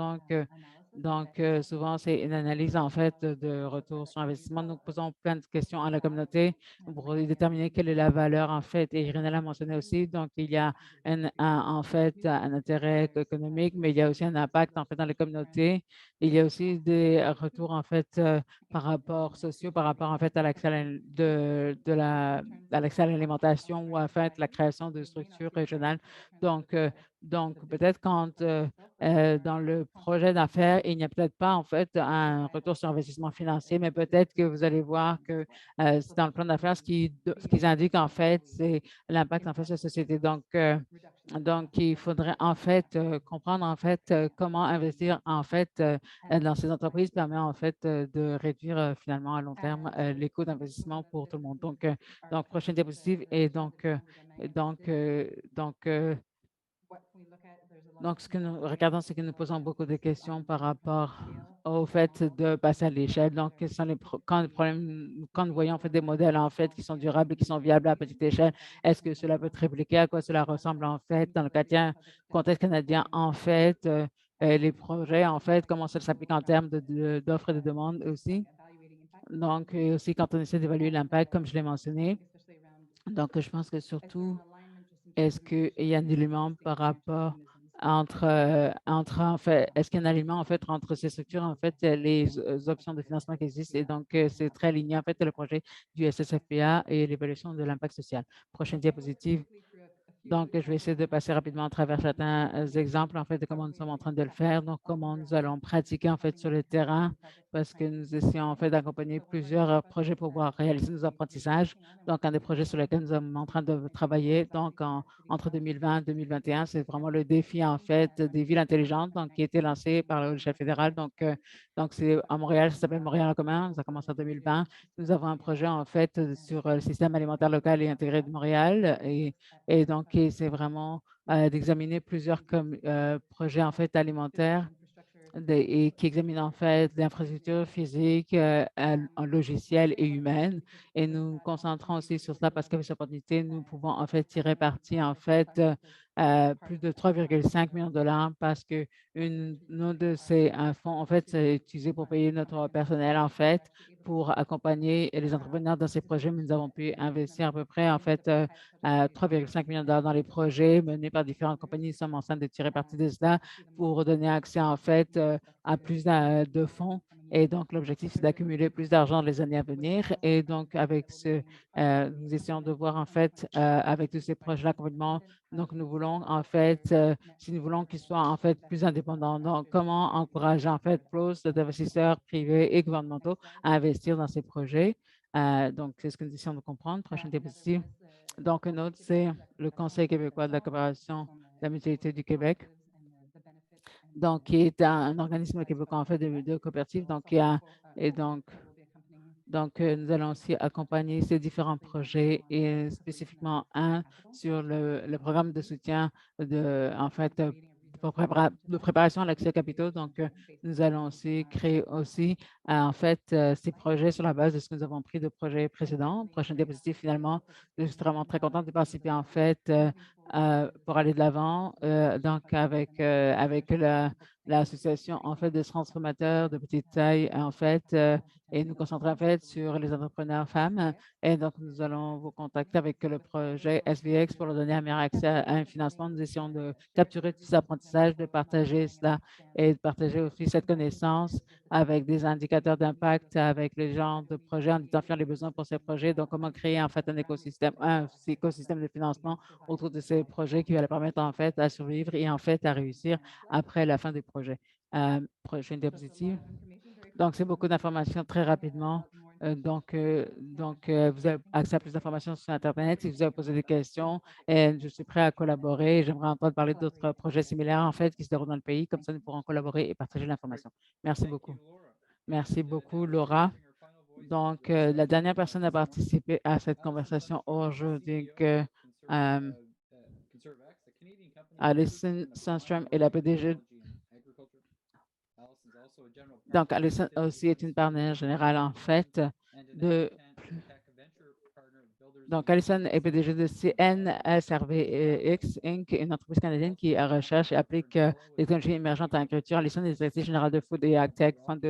Souvent, c'est une analyse en fait de retour sur investissement. Nous posons plein de questions à la communauté pour déterminer quelle est la valeur en fait. Et Irène l'a mentionné aussi. Donc, il y a en fait un intérêt économique, mais il y a aussi un impact en fait dans les communautés. Il y a aussi des retours en fait par rapport sociaux, par rapport en fait à l'accès à l'accès à l'alimentation ou en fait la création de structures régionales. Donc, peut-être quand dans le projet d'affaires, il n'y a peut-être pas en fait un retour sur investissement financier, mais peut-être que vous allez voir que c'est dans le plan d'affaires, ce qu'ils indiquent en fait, c'est l'impact en fait sur la société. Donc, il faudrait en fait comprendre en fait comment investir en fait dans ces entreprises permet en fait de réduire finalement à long terme les coûts d'investissement pour tout le monde. Donc prochaine diapositive et donc, euh, donc, euh, donc, ce que nous regardons, c'est que nous posons beaucoup de questions par rapport au fait de passer à l'échelle. Donc, quels sont quand nous voyons en fait des modèles en fait qui sont durables et qui sont viables à petite échelle, est-ce que cela peut être répliqué? À quoi cela ressemble en fait dans le contexte canadien? En fait, les projets, en fait, comment ça s'applique en termes d'offres et de demandes aussi. Donc, et aussi quand on essaie d'évaluer l'impact, comme je l'ai mentionné. Donc, je pense que surtout, est-ce qu'il y a un élément par rapport en fait, est-ce qu'il y a un alignement en fait entre ces structures, en fait, les options de financement qui existent et donc c'est très aligné en fait le projet du SSFPA et l'évaluation de l'impact social. Prochaine diapositive. Donc, je vais essayer de passer rapidement à travers certains exemples, en fait, de comment nous sommes en train de le faire. Donc, comment nous allons pratiquer, en fait, sur le terrain, parce que nous essayons, en fait, d'accompagner plusieurs projets pour pouvoir réaliser nos apprentissages. Donc, un des projets sur lesquels nous sommes en train de travailler, donc, entre 2020 et 2021, c'est vraiment le défi, en fait, des villes intelligentes, donc, qui a été lancé par le chef fédéral. Donc, c'est à Montréal, ça s'appelle Montréal en commun. Ça commence en 2020. Nous avons un projet, en fait, sur le système alimentaire local et intégré de Montréal c'est vraiment d'examiner plusieurs projets en fait alimentaires et qui examinent en fait l'infrastructure physique, en logiciel et humaine. Et nous nous concentrons aussi sur cela parce qu'avec cette opportunité, nous pouvons en fait tirer parti en fait plus de 3,5 millions de dollars parce que une de ces un fonds, en fait, c'est utilisé pour payer notre personnel, en fait, pour accompagner les entrepreneurs dans ces projets. Mais nous avons pu investir à peu près, en fait, 3,5 millions de dollars dans les projets menés par différentes compagnies. Nous sommes en train de tirer parti de cela pour donner accès, en fait, à plus de fonds Et donc, l'objectif, c'est d'accumuler plus d'argent dans les années à venir. Et donc, avec ce, nous essayons de voir, en fait, avec tous ces projets d'accompagnement, donc nous voulons, en fait, si nous voulons qu'ils soient, en fait, plus indépendants. Donc, comment encourager, en fait, plus d'investisseurs privés et gouvernementaux à investir dans ces projets. Donc, c'est ce que nous essayons de comprendre. Prochaine diapositive. Donc, un autre, c'est le Conseil québécois de la coopération de la mutualité du Québec, donc qui est un organisme québécois en fait de coopérative. Donc, et nous allons aussi accompagner ces différents projets et spécifiquement un sur le programme de soutien en fait, de préparation à l'accès aux capitaux. Donc, nous allons aussi créer aussi, en fait, ces projets sur la base de ce que nous avons pris de projets précédents. Prochaine diapositive, finalement, je suis vraiment très contente de participer, en fait, pour aller de l'avant, donc avec l'association, en fait, de transformateurs de petite taille, en fait, et nous concentrer en fait sur les entrepreneurs femmes. Et donc, nous allons vous contacter avec le projet SVX pour leur donner un meilleur accès à un financement. Nous essayons de capturer tout cet apprentissage, de partager cela et de partager aussi cette connaissance avec des indicateurs d'impact, avec les genres de projets en identifiant les besoins pour ces projets. Donc, comment créer en fait un écosystème de financement autour de ces projets qui va leur permettre en fait à survivre et en fait à réussir après la fin des projets. Prochaine diapositive. Donc, c'est beaucoup d'informations très rapidement. Vous avez accès à plus d'informations sur Internet. Si vous avez posé des questions, je suis prêt à collaborer. J'aimerais entendre parler d'autres projets similaires, en fait, qui se déroulent dans le pays. Comme ça, nous pourrons collaborer et partager l'information. Merci beaucoup. Merci beaucoup, Laura. Donc, la dernière personne à participer à cette conversation aujourd'hui, Alison Sundstrom est la PDG. Donc, Alison aussi est une partenaire générale, en fait, donc, Alison est PDG de CNSRVX Inc., une entreprise canadienne qui recherche et applique les technologies émergentes en agriculture. Alison est directrice générale de Food et AgTech, Fund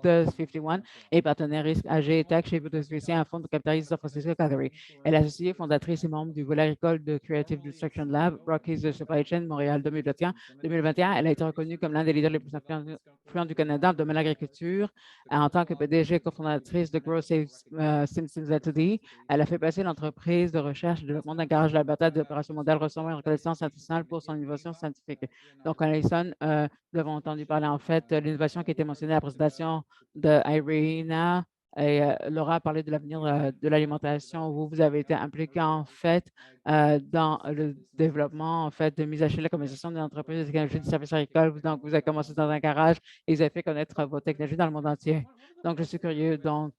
de 51 et partenaire risque AG et Tech chez Booths un fonds de capitalisme de San Francisco, Calgary. Elle est associée, fondatrice et membre du volet agricole de Creative Destruction Lab, Rockies de Supply Chain, Montréal 2021. Elle a été reconnue comme l'un des leaders les plus influents du Canada dans le domaine de l'agriculture. En tant que PDG et cofondatrice de Grow Save Simpsons Ltd., elle a fait passer l'entreprise de recherche et développement d'un garage de l'Alberta d'opération mondiale recevant une reconnaissance internationale pour son innovation scientifique. Donc, Alison, nous avons entendu parler en fait de l'innovation qui a été mentionnée à la présentation de Irina et Laura a parlé de l'avenir de l'alimentation où vous avez été impliqué en fait dans le développement en fait de mise à jour de la commercialisation de l'entreprise de technologie du service agricole. Donc, vous avez commencé dans un garage et vous avez fait connaître vos technologies dans le monde entier. Donc, je suis curieux. Donc,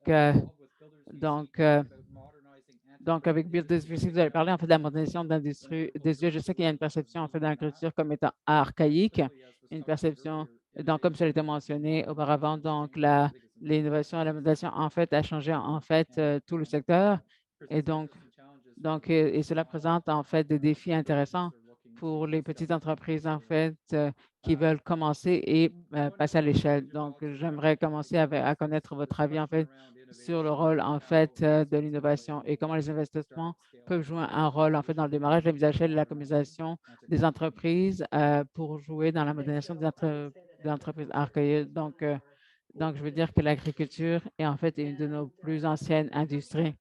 avec Build This VC, vous avez parlé en fait de la modernisation de l'industrie des yeux. Je sais qu'il y a une perception en fait de l'agriculture comme étant archaïque, une perception, donc comme ça a été mentionné auparavant, donc l'innovation et la modernisation en fait a changé en fait tout le secteur et et cela présente en fait des défis intéressants pour les petites entreprises en fait qui veulent commencer et passer à l'échelle. Donc, j'aimerais commencer à connaître votre avis en fait sur le rôle en fait de l'innovation et comment les investissements peuvent jouer un rôle en fait dans le démarrage, la mise à l'échelle et la communication des entreprises pour jouer dans la modernisation des entreprises archaïques. Donc, je veux dire que l'agriculture est en fait une de nos plus anciennes industries.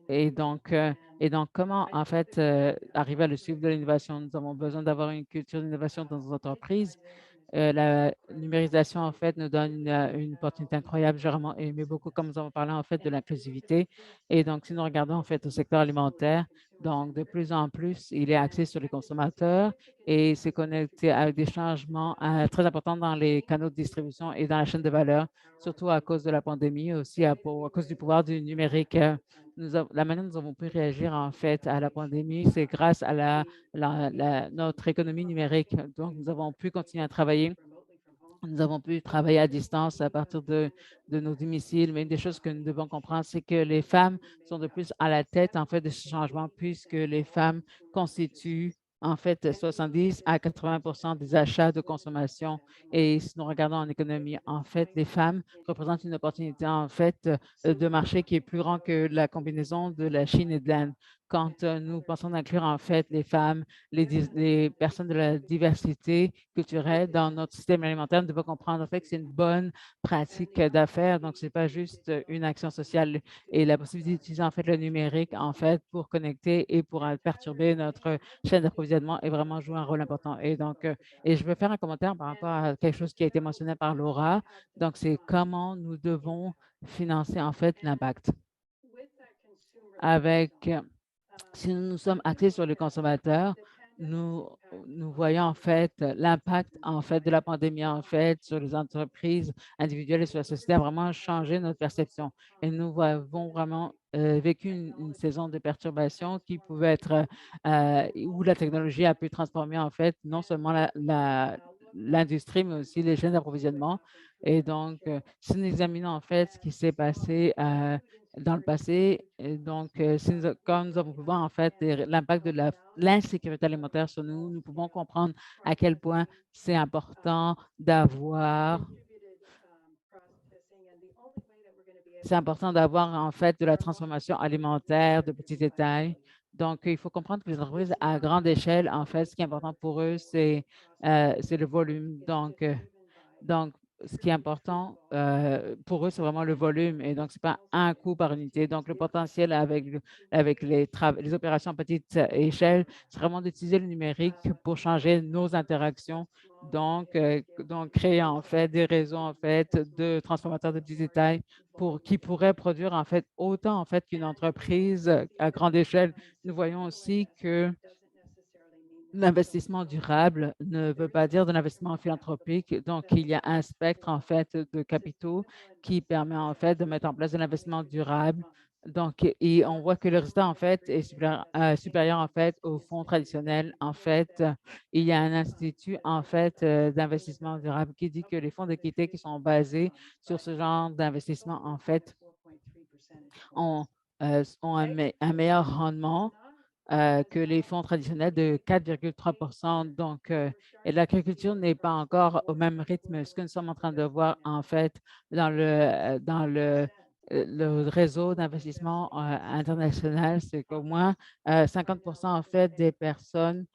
Et donc, comment en fait arriver à le suivre de l'innovation? Nous avons besoin d'avoir une culture d'innovation dans nos entreprises. La numérisation, en fait, nous donne une opportunité incroyable. J'ai vraiment aimé beaucoup, comme nous avons parlé, en fait, de l'inclusivité. Et donc, si nous regardons, en fait, au secteur alimentaire, donc, de plus en plus, il est axé sur les consommateurs et c'est connecté avec des changements très importants dans les canaux de distribution et dans la chaîne de valeur, surtout à cause de la pandémie, aussi à cause du pouvoir du numérique. La manière dont nous avons pu réagir, en fait, à la pandémie, c'est grâce à notre économie numérique. Donc, nous avons pu continuer à travailler. Nous avons pu travailler à distance à partir de nos domiciles, mais une des choses que nous devons comprendre, c'est que les femmes sont de plus à la tête, en fait, de ce changement, puisque les femmes constituent, en fait, 70 à 80 des achats de consommation. Et si nous regardons en économie, en fait, les femmes représentent une opportunité, en fait, de marché qui est plus grand que la combinaison de la Chine et de l'Inde. quand nous pensons d'inclure en fait les femmes, les personnes de la diversité culturelle dans notre système alimentaire, nous devons comprendre en fait que c'est une bonne pratique d'affaires. Donc, c'est pas juste une action sociale et la possibilité d'utiliser en fait le numérique en fait pour connecter et pour perturber notre chaîne d'approvisionnement et vraiment jouer un rôle important. Et donc, et je veux faire un commentaire par rapport à quelque chose qui a été mentionné par Laura. Donc, c'est comment nous devons financer en fait l'impact avec si nous nous sommes axés sur les consommateurs, nous, nous voyons en fait l'impact en fait de la pandémie en fait sur les entreprises individuelles et sur la société a vraiment changé notre perception. Et nous avons vraiment vécu une saison de perturbation qui pouvait être où la technologie a pu transformer en fait non seulement l'industrie, mais aussi les chaînes d'approvisionnement. Et donc, si nous examinons en fait ce qui s'est passé dans le passé. Et donc, quand nous avons pu voir en fait l'impact de l'insécurité alimentaire sur nous, nous pouvons comprendre à quel point c'est important d'avoir en fait de la transformation alimentaire de petits détails. Donc, il faut comprendre que les entreprises à grande échelle, en fait, ce qui est important pour eux, c'est le volume. Donc, ce qui est important pour eux, c'est vraiment le volume et donc, ce n'est pas un coût par unité. Donc, le potentiel avec les opérations à petite échelle, c'est vraiment d'utiliser le numérique pour changer nos interactions. Donc créer en fait des réseaux en fait de transformateurs de petits détails qui pourraient produire en fait autant en fait qu'une entreprise à grande échelle. Nous voyons aussi que l'investissement durable ne veut pas dire de l'investissement philanthropique. Donc, il y a un spectre, en fait, de capitaux qui permet, en fait, de mettre en place de l'investissement durable. Donc, et on voit que le résultat, en fait, est supérieur, en fait, aux fonds traditionnels. En fait, il y a un institut, en fait, d'investissement durable qui dit que les fonds d'équité qui sont basés sur ce genre d'investissement, en fait, ont un meilleur rendement que les fonds traditionnels de 4,3 Donc, et l'agriculture n'est pas encore au même rythme. Ce que nous sommes en train de voir, en fait, dans le réseau d'investissement international, c'est qu'au moins 50 en fait des personnes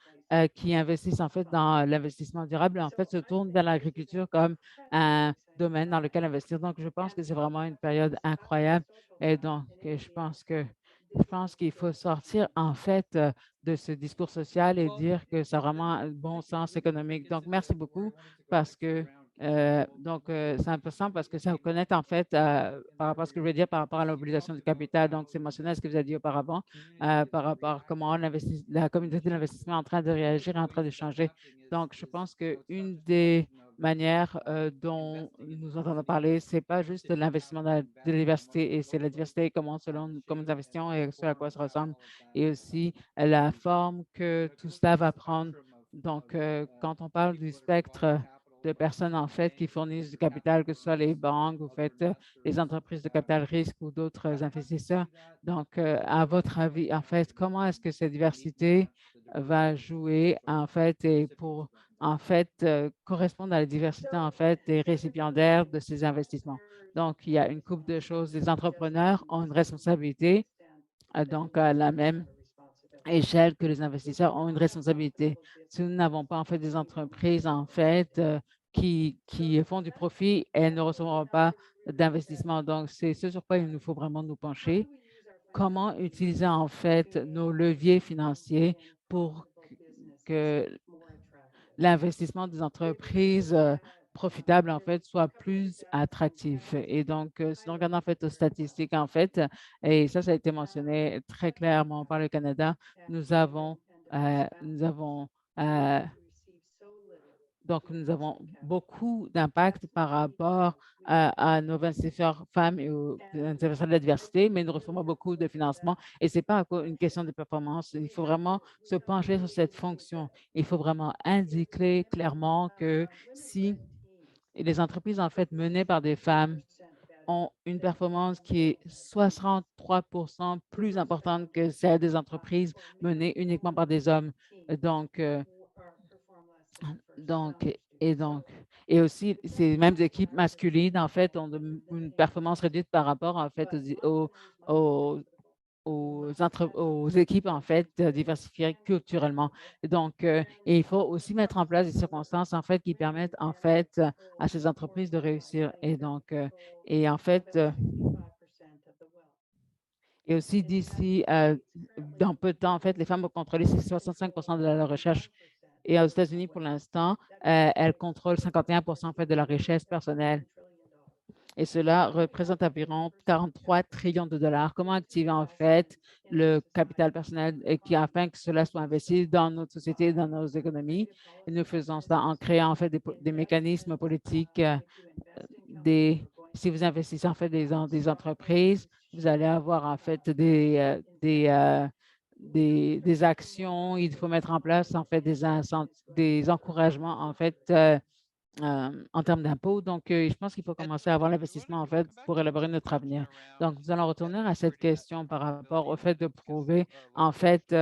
qui investissent en fait dans l'investissement durable, en fait, se tournent vers l'agriculture comme un domaine dans lequel investir. Donc, je pense que c'est vraiment une période incroyable. Et donc, je pense qu'il faut sortir en fait de ce discours social et dire que ça a vraiment un bon sens économique. Donc, merci beaucoup parce que c'est important parce que ça vous connecte en fait par rapport à ce que je veux dire par rapport à la mobilisation du capital. Donc, c'est mentionné ce que vous avez dit auparavant par rapport à comment la communauté de l'investissement est en train de réagir, est en train de changer. Donc, je pense qu'une des manière dont nous entendons parler, ce n'est pas juste de l'investissement dans la diversité, et c'est la diversité, comment nous investissons et ce à quoi ça ressemble, et aussi la forme que tout cela va prendre. Donc, quand on parle du spectre de personnes, en fait, qui fournissent du capital, que ce soit les banques, vous faites les entreprises de capital risque ou d'autres investisseurs. Donc, à votre avis, en fait, comment est-ce que cette diversité va jouer, en fait, et pour en fait, correspondent à la diversité, en fait, des récipiendaires de ces investissements. Donc, il y a une couple de choses. Les entrepreneurs ont une responsabilité, donc à la même échelle que les investisseurs ont une responsabilité. Si nous n'avons pas, en fait, des entreprises, en fait, qui font du profit, elles ne recevront pas d'investissement. Donc, c'est ce sur quoi il nous faut vraiment nous pencher. Comment utiliser, en fait, nos leviers financiers pour que l'investissement des entreprises profitables, en fait, soit plus attractif. Et donc, si on regarde, en fait, aux statistiques, en fait, et ça a été mentionné très clairement par le Canada, nous avons euh, nous avons beaucoup d'impact par rapport à nos investisseurs femmes et aux investisseurs de la diversité, mais nous recevons beaucoup de financement et ce n'est pas une question de performance. Il faut vraiment se pencher sur cette fonction. Il faut vraiment indiquer clairement que si les entreprises, en fait, menées par des femmes ont une performance qui est 63 plus importante que celle des entreprises menées uniquement par des hommes. Donc, donc, et donc, et aussi, ces mêmes équipes masculines, en fait, ont une performance réduite par rapport, en fait, aux aux équipes, en fait, diversifiées culturellement. Donc, et il faut aussi mettre en place des circonstances, en fait, qui permettent, en fait, à ces entreprises de réussir. Et donc, et en fait, et aussi d'ici, dans peu de temps, en fait, les femmes vont contrôler 65 de la recherche. Et aux États-Unis, pour l'instant, elles contrôlent 51 en fait, de la richesse personnelle. Et cela représente environ 43 trillions de dollars. Comment activer en fait le capital personnel et afin que cela soit investi dans notre société, dans nos économies? Et nous faisons cela en créant en fait des mécanismes politiques, si vous investissez en fait des entreprises, vous allez avoir en fait des actions. Il faut mettre en place en fait des encouragements en fait en termes d'impôts. Donc, je pense qu'il faut commencer à avoir l'investissement, en fait, pour élaborer notre avenir. Donc, nous allons retourner à cette question par rapport au fait de prouver, en fait,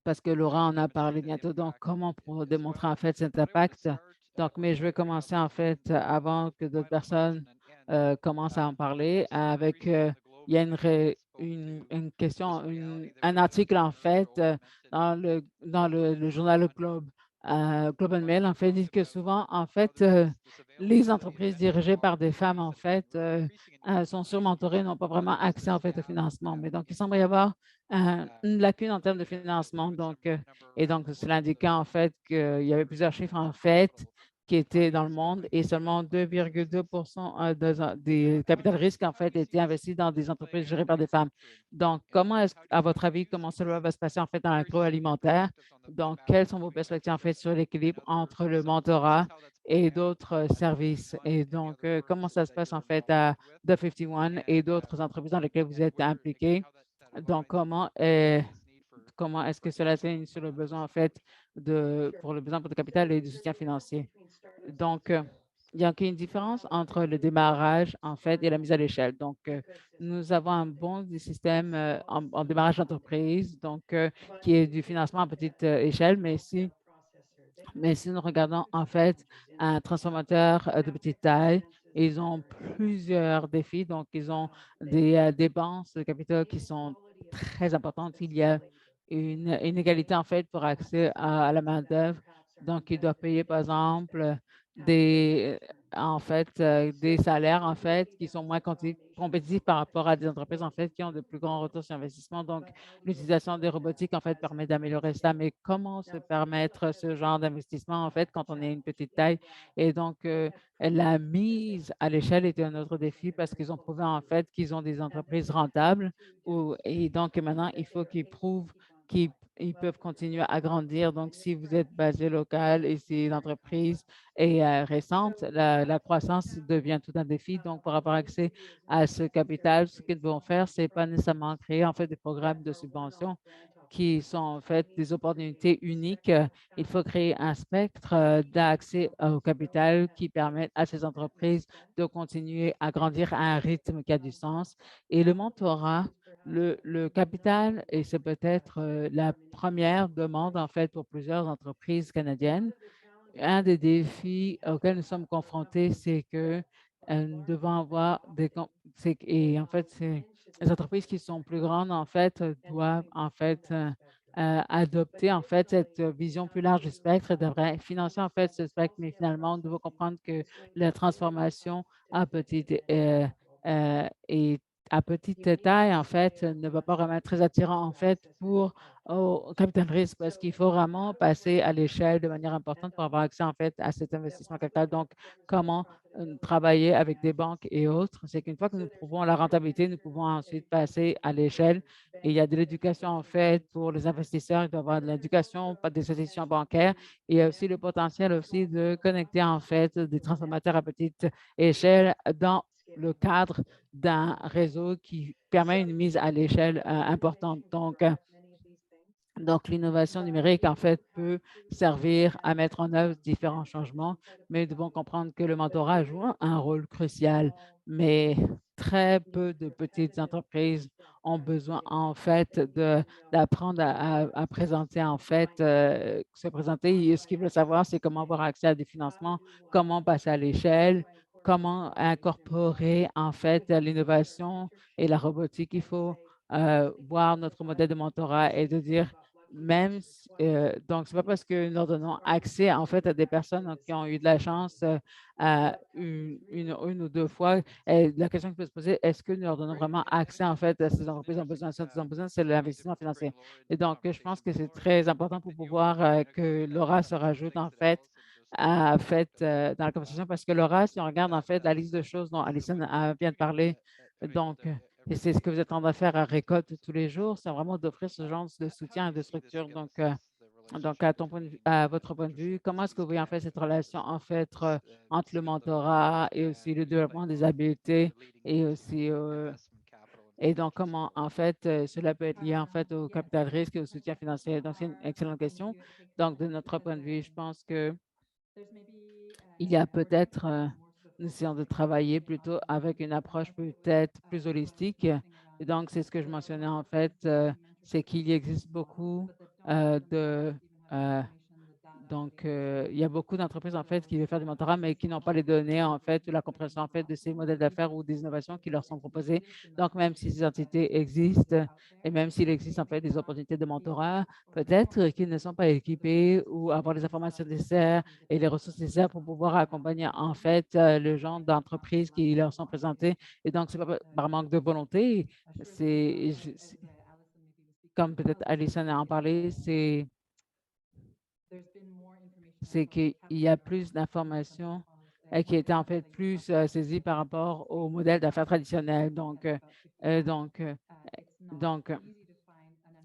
parce que Laura en a parlé bientôt, donc comment pour démontrer, en fait, cet impact. Donc, mais je vais commencer, en fait, avant que d'autres personnes commencent à en parler, avec, il y a une question, un article, en fait, dans le journal Le Globe. Globe and Mail, en fait, dit que souvent, en fait, les entreprises dirigées par des femmes, en fait, sont surmentorées, n'ont pas vraiment accès, en fait, au financement. Mais donc, il semble y avoir une lacune en termes de financement. Donc, et donc, cela indiquait, en fait, qu'il y avait plusieurs chiffres, en fait, qui étaient dans le monde et seulement 2,2 des capital risques, en fait, étaient investis dans des entreprises gérées par des femmes. Donc, comment est-ce, à votre avis, comment cela va se passer, en fait, dans l'agroalimentaire? Donc, quelles sont vos perspectives, en fait, sur l'équilibre entre le mentorat et d'autres services? Et donc, comment ça se passe, en fait, à The 51 et d'autres entreprises dans lesquelles vous êtes impliqués? Donc, comment est-ce que cela s'aligne sur le besoin, en fait, pour le besoin pour le capital et du soutien financier? Donc, il y a une différence entre le démarrage, en fait, et la mise à l'échelle. Donc, nous avons un bon système en démarrage d'entreprise, donc, qui est du financement à petite échelle, mais si nous regardons, en fait, un transformateur de petite taille, ils ont plusieurs défis. Donc, ils ont des dépenses de capital qui sont très importantes. Il y a une inégalité, en fait, pour accès à la main-d'œuvre. Donc, ils doivent payer, par exemple, des, des salaires, en fait, qui sont moins compétitifs par rapport à des entreprises, en fait, qui ont de plus grands retours sur investissement. Donc, l'utilisation des robotiques, en fait, permet d'améliorer ça. Mais comment se permettre ce genre d'investissement, en fait, quand on est une petite taille? Et donc, la mise à l'échelle était un autre défi parce qu'ils ont prouvé, en fait, qu'ils ont des entreprises rentables. Et donc, maintenant, il faut qu'ils prouvent qu'ils ils peuvent continuer à grandir. Donc, si vous êtes basé local et si l'entreprise est récente, la croissance devient tout un défi. Donc, pour avoir accès à ce capital, ce qu'ils vont faire, c'est pas nécessairement créer en fait des programmes de subvention qui sont en fait des opportunités uniques. Il faut créer un spectre d'accès au capital qui permette à ces entreprises de continuer à grandir à un rythme qui a du sens. Et le mentorat, le capital, et c'est peut-être la première demande en fait pour plusieurs entreprises canadiennes. Un des défis auxquels nous sommes confrontés, c'est que nous devons avoir et en fait, c'est les entreprises qui sont plus grandes, en fait, doivent en fait adopter en fait cette vision plus large du spectre et devraient financer en fait ce spectre, mais finalement, on doit comprendre que la transformation à petite et à petite taille, en fait, ne va pas vraiment être très attirant, en fait, pour au capital risque parce qu'il faut vraiment passer à l'échelle de manière importante pour avoir accès en fait à cet investissement capital. Donc, comment travailler avec des banques et autres, c'est qu'une fois que nous prouvons la rentabilité, nous pouvons ensuite passer à l'échelle. Et il y a de l'éducation en fait pour les investisseurs, il doit y avoir de l'éducation, pas des institutions bancaires. Et il y a aussi le potentiel aussi de connecter en fait des transformateurs à petite échelle dans le cadre d'un réseau qui permet une mise à l'échelle importante. Donc, l'innovation numérique, en fait, peut servir à mettre en œuvre différents changements, mais nous devons comprendre que le mentorat joue un rôle crucial. Mais très peu de petites entreprises ont besoin, en fait, d'apprendre à présenter, en fait, se présenter. Et ce qu'ils veulent savoir, c'est comment avoir accès à des financements, comment passer à l'échelle, comment incorporer en fait l'innovation et la robotique. Il faut voir notre modèle de mentorat et de dire donc c'est pas parce que nous leur donnons accès en fait à des personnes qui ont eu de la chance à une ou deux fois. Et la question qui peut se poser, est-ce que nous leur donnons vraiment accès en fait à ces entreprises ont besoin, ce dont ils ont besoin, c'est l'investissement financier. Et donc, je pense que c'est très important pour pouvoir que Laura se rajoute en fait dans la conversation parce que Laura, si on regarde en fait la liste de choses dont Alison vient de parler, donc, et c'est ce que vous êtes en train de faire à Récolte tous les jours, c'est vraiment d'offrir ce genre de soutien et de structure. Donc à votre point de vue, comment est-ce que vous voyez en fait cette relation en fait entre le mentorat et aussi le développement des habiletés et aussi et donc comment en fait cela peut être lié en fait au capital risque et au soutien financier. Donc c'est une excellente question. Donc de notre point de vue, je pense que il y a peut-être, nous essayons de travailler plutôt avec une approche peut-être plus holistique. Et donc, c'est ce que je mentionnais en fait, c'est qu'il existe beaucoup de donc, il y a beaucoup d'entreprises, en fait, qui veulent faire du mentorat, mais qui n'ont pas les données, en fait, ou la compréhension, en fait, de ces modèles d'affaires ou des innovations qui leur sont proposées. Donc, même si ces entités existent et même s'il existe, en fait, des opportunités de mentorat, peut-être qu'ils ne sont pas équipés ou avoir les informations nécessaires et les ressources nécessaires pour pouvoir accompagner, en fait, le genre d'entreprises qui leur sont présentées. Et donc, c'est pas par manque de volonté, comme peut-être Alison a en parlé, c'est qu'il y a plus d'informations qui étaient en fait plus saisies par rapport au modèle d'affaires traditionnel. Euh, donc, euh, donc,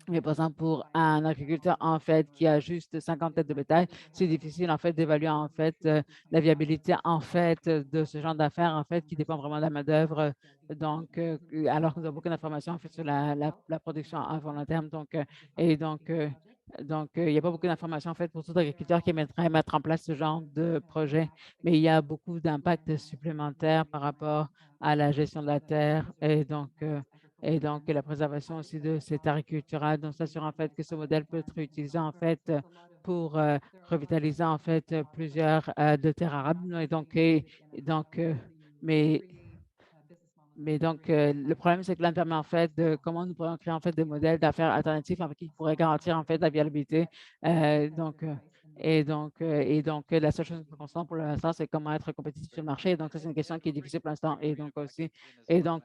mais par exemple, pour un agriculteur, en fait, qui a juste 50 têtes de bétail, c'est difficile, en fait, d'évaluer, en fait, la viabilité, en fait, de ce genre d'affaires, en fait, qui dépend vraiment de la main-d'œuvre. Donc, alors qu'on a beaucoup d'informations, en fait, sur la production à long terme. Et donc, il n'y a pas beaucoup d'informations, en fait, pour tout agriculteur qui aimerait mettre en place ce genre de projet. Mais il y a beaucoup d'impacts supplémentaires par rapport à la gestion de la terre. Et donc, la préservation aussi de cet art culturel, donc s'assurer en fait que ce modèle peut être utilisé en fait pour revitaliser en fait plusieurs de terres arables. Et donc mais le problème, c'est que là, permet en fait de comment nous pourrions créer en fait des modèles d'affaires alternatifs en fait, qui pourraient garantir en fait la viabilité. La seule chose qu'on constate pour l'instant, c'est comment être compétitif sur le marché. Donc, ça, c'est une question qui est difficile pour l'instant. Et donc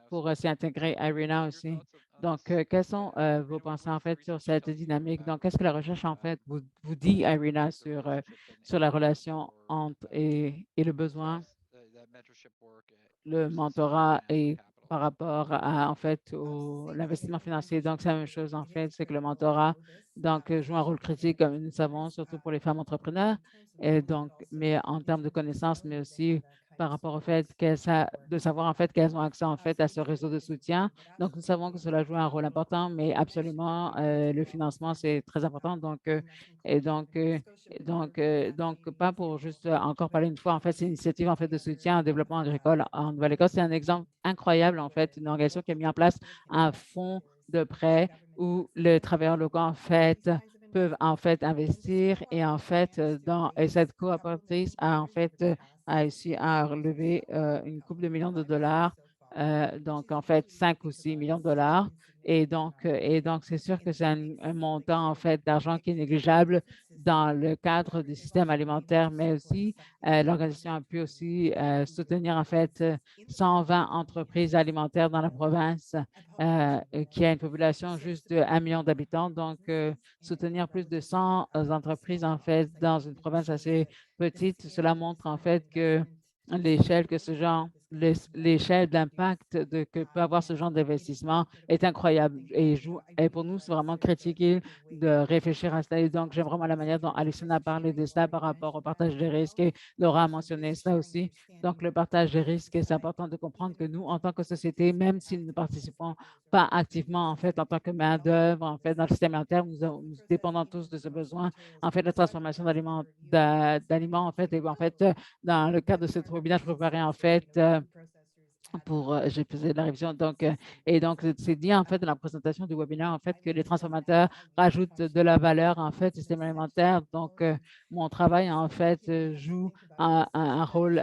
pour s'y intégrer, Irina aussi. Donc, quelles sont vos pensées en fait sur cette dynamique? Donc, qu'est-ce que la recherche en fait vous dit, Irina, sur la relation entre et le besoin, le mentorat et par rapport à, en fait, l'investissement financier. Donc, c'est la même chose, en fait, c'est que le mentorat, donc, joue un rôle critique, comme nous le savons, surtout pour les femmes entrepreneurs. Et donc, mais en termes de connaissances, mais aussi par rapport au fait de savoir, en fait, qu'elles ont accès, en fait, à ce réseau de soutien. Donc, nous savons que cela joue un rôle important, mais absolument, le financement, c'est très important. Et donc, euh, donc, pas pour juste encore parler une fois, en fait, c'est une initiative en fait de soutien au développement agricole en Nouvelle-Écosse. C'est un exemple incroyable, en fait, une organisation qui a mis en place un fonds de prêt où les travailleurs locaux, en fait, peuvent en fait investir et en fait, et cette coopératrice a en fait a réussi à relever une couple de millions de dollars, donc en fait 5 ou 6 millions de dollars. Et donc, c'est sûr que c'est un montant en fait d'argent qui est négligeable dans le cadre du système alimentaire, mais aussi l'organisation a pu aussi soutenir en fait 120 entreprises alimentaires dans la province qui a une population juste de 1 million d'habitants. Donc, soutenir plus de 100 entreprises en fait dans une province assez petite, cela montre en fait que l'échelle d'impact que peut avoir ce genre d'investissement est incroyable et pour nous, c'est vraiment critique de réfléchir à cela. Et donc, j'aime vraiment la manière dont Alison a parlé de cela par rapport au partage des risques et Laura a mentionné cela aussi. Donc, le partage des risques, c'est important de comprendre que nous, en tant que société, même si nous ne participons pas activement, en fait, en tant que main-d'œuvre, en fait, dans le système interne, nous dépendons tous de ce besoin, en fait, de transformation d'aliments, en fait, dans le cadre de cette webinaire, je préparais, en fait, j'ai fait la révision. Donc, et donc, c'est dit en fait dans la présentation du webinaire en fait que les transformateurs rajoutent de la valeur en fait au système alimentaire. Donc, mon travail en fait joue un rôle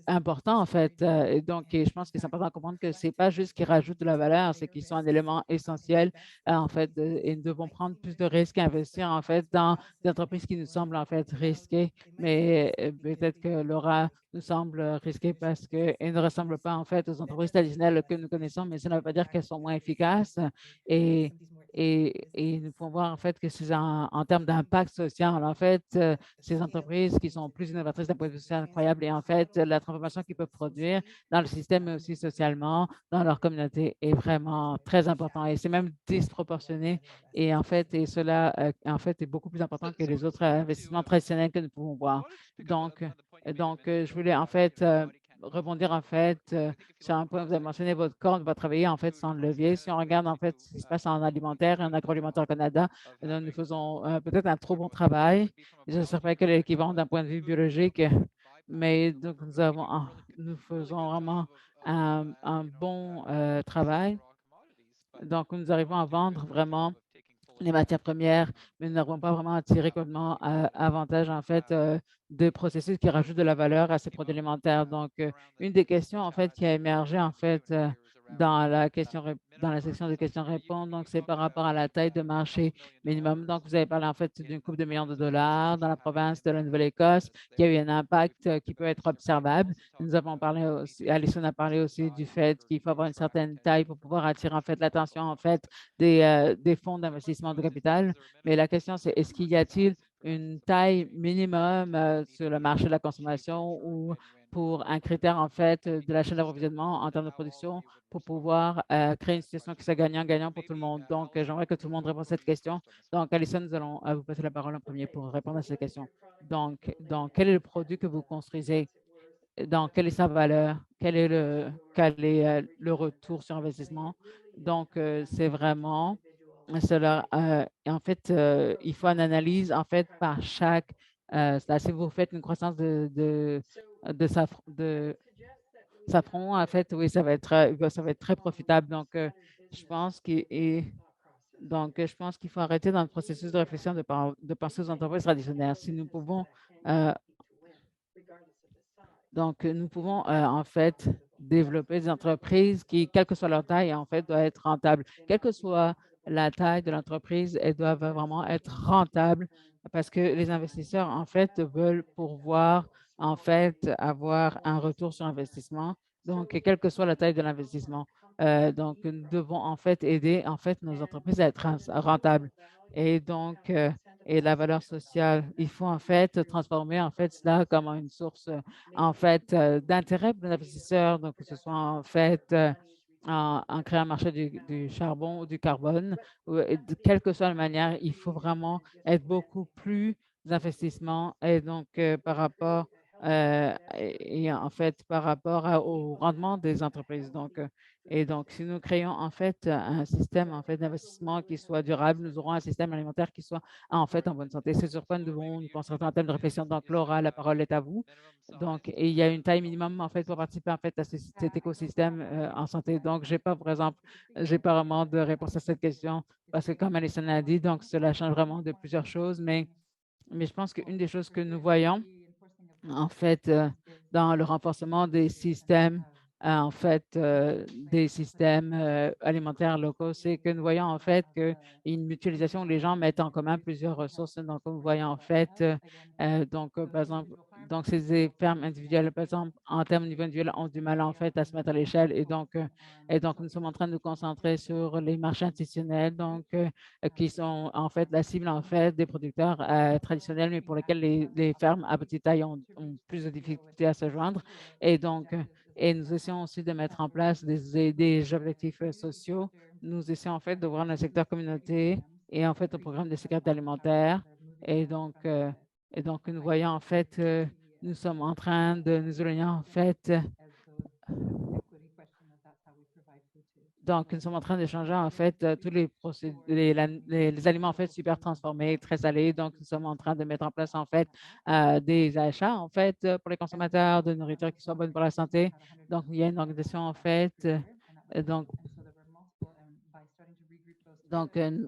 important en fait. Et donc, et je pense que c'est important de comprendre que c'est pas juste qu'ils rajoutent de la valeur, c'est qu'ils sont un élément essentiel en fait et nous devons prendre plus de risques et investir en fait dans des entreprises qui nous semblent en fait risquées, mais peut-être que Laura nous semble risquée parce qu'elles ne ressemblent pas en fait aux entreprises traditionnelles que nous connaissons, mais ça ne veut pas dire qu'elles sont moins efficaces. Et, et nous pouvons voir en fait que c'est en termes d'impact social, en fait, ces entreprises qui sont plus innovatrices d'un point de vue social incroyable et en fait, la transformation qu'ils peuvent produire dans le système, mais aussi socialement, dans leur communauté est vraiment très important et c'est même disproportionné et en fait, et cela en fait est beaucoup plus important que les autres investissements traditionnels que nous pouvons voir. Donc, je voulais en fait rebondir en fait sur un point, vous avez mentionné votre corps va travailler en fait sans le levier. Si on regarde en fait ce qui se passe en alimentaire et en agroalimentaire au Canada, nous faisons peut-être un trop bon travail. Je ne sais pas quel est l'équivalent d'un point de vue biologique, mais donc nous faisons vraiment un bon travail. Donc, nous arrivons à vendre vraiment les matières premières, mais nous n'avons pas vraiment tiré complètement avantage en fait de processus qui rajoutent de la valeur à ces produits alimentaires. Donc, une des questions en fait qui a émergé en fait dans la section de questions-réponses, donc c'est par rapport à la taille de marché minimum. Donc, vous avez parlé en fait d'une coupe de millions de dollars dans la province de la Nouvelle-Écosse, qui a eu un impact qui peut être observable. Nous avons parlé aussi, Alison a parlé aussi du fait qu'il faut avoir une certaine taille pour pouvoir attirer en fait l'attention en fait des fonds d'investissement de capital. Mais la question, c'est est-ce qu'il y a-t-il une taille minimum sur le marché de la consommation ou pour un critère, en fait, de la chaîne d'approvisionnement en termes de production pour pouvoir créer une situation qui soit gagnant-gagnant pour tout le monde. Donc, j'aimerais que tout le monde réponde à cette question. Donc, Alison, nous allons vous passer la parole en premier pour répondre à cette question. Donc, quel est le produit que vous construisez? Donc, quelle est sa valeur? Quel est le retour sur investissement? Donc, c'est vraiment cela. En fait, il faut une analyse en fait par chaque. Si vous faites une croissance de safran, en fait, oui, ça va être très profitable. Donc, je pense je pense qu'il faut arrêter dans le processus de réflexion de penser aux entreprises traditionnelles. Si nous pouvons euh, Donc, nous pouvons en fait développer des entreprises qui, quelle que soit leur taille, en fait, doivent être rentables. Quelle que soit la taille de l'entreprise, elles doivent vraiment être rentables parce que les investisseurs, en fait, veulent pouvoir, en fait, avoir un retour sur investissement. Donc, quelle que soit la taille de l'investissement. Donc, nous devons, en fait, aider, en fait, nos entreprises à être rentables. Et donc, et la valeur sociale, il faut, en fait, transformer, en fait, cela comme une source en fait, d'intérêt pour l'investisseur, donc que ce soit en fait en créant un marché du charbon ou du carbone, quelle que soit la manière, il faut vraiment être beaucoup plus d'investissement et donc par rapport et en fait par rapport au rendement des entreprises. Donc, et donc, si nous créons en fait un système en fait d'investissement qui soit durable, nous aurons un système alimentaire qui soit en fait en bonne santé. C'est sur quoi nous devons nous concentrer en termes de réflexion. Donc, Laura, la parole est à vous. Donc, et il y a une taille minimum en fait pour participer en fait à cet écosystème en santé. Donc, j'ai pas, par exemple, j'ai pas vraiment de réponse à cette question parce que comme Alison l'a dit, donc cela change vraiment de plusieurs choses, mais je pense qu'une des choses que nous voyons en fait dans le renforcement des systèmes en fait des systèmes alimentaires locaux, c'est que nous voyons en fait qu'une mutualisation où les gens mettent en commun plusieurs ressources. Donc, nous voyons en fait, par exemple, donc ces fermes individuelles, par exemple, en termes de niveau individuel, ont du mal en fait à se mettre à l'échelle et donc nous sommes en train de nous concentrer sur les marchés institutionnels, donc qui sont en fait la cible en fait des producteurs traditionnels, mais pour lesquels les fermes à petite taille ont plus de difficultés à se joindre. Et donc, et nous essayons aussi de mettre en place des objectifs sociaux. Nous essayons en fait de voir le secteur communauté et en fait au programme de sécurité alimentaire. Et donc, nous voyons en fait, nous sommes en train de nous éloigner en fait Donc, nous sommes en train d'échanger en fait tous les aliments en fait super transformés, très salés. Donc, nous sommes en train de mettre en place en fait des achats en fait pour les consommateurs de nourriture qui soit bonne pour la santé. Donc, il y a une organisation en fait. Donc,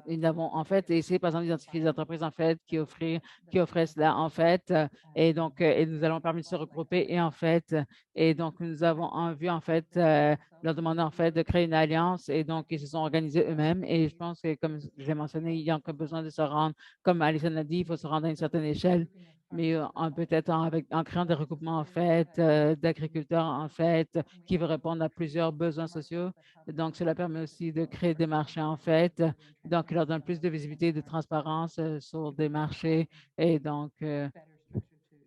nous avons en fait essayé, par exemple, d'identifier des entreprises en fait qui offraient cela en fait, et nous allons permis de se regrouper et en fait, et donc nous avons vu en fait leur demander en fait de créer une alliance et donc ils se sont organisés eux-mêmes et je pense que comme j'ai mentionné, il y a encore besoin de se rendre, comme Alison a dit, il faut se rendre à une certaine échelle. Mais peut-être en créant des regroupements en fait d'agriculteurs en fait qui vont répondre à plusieurs besoins sociaux. Donc, cela permet aussi de créer des marchés en fait. Donc, il leur donne plus de visibilité et de transparence sur des marchés et donc,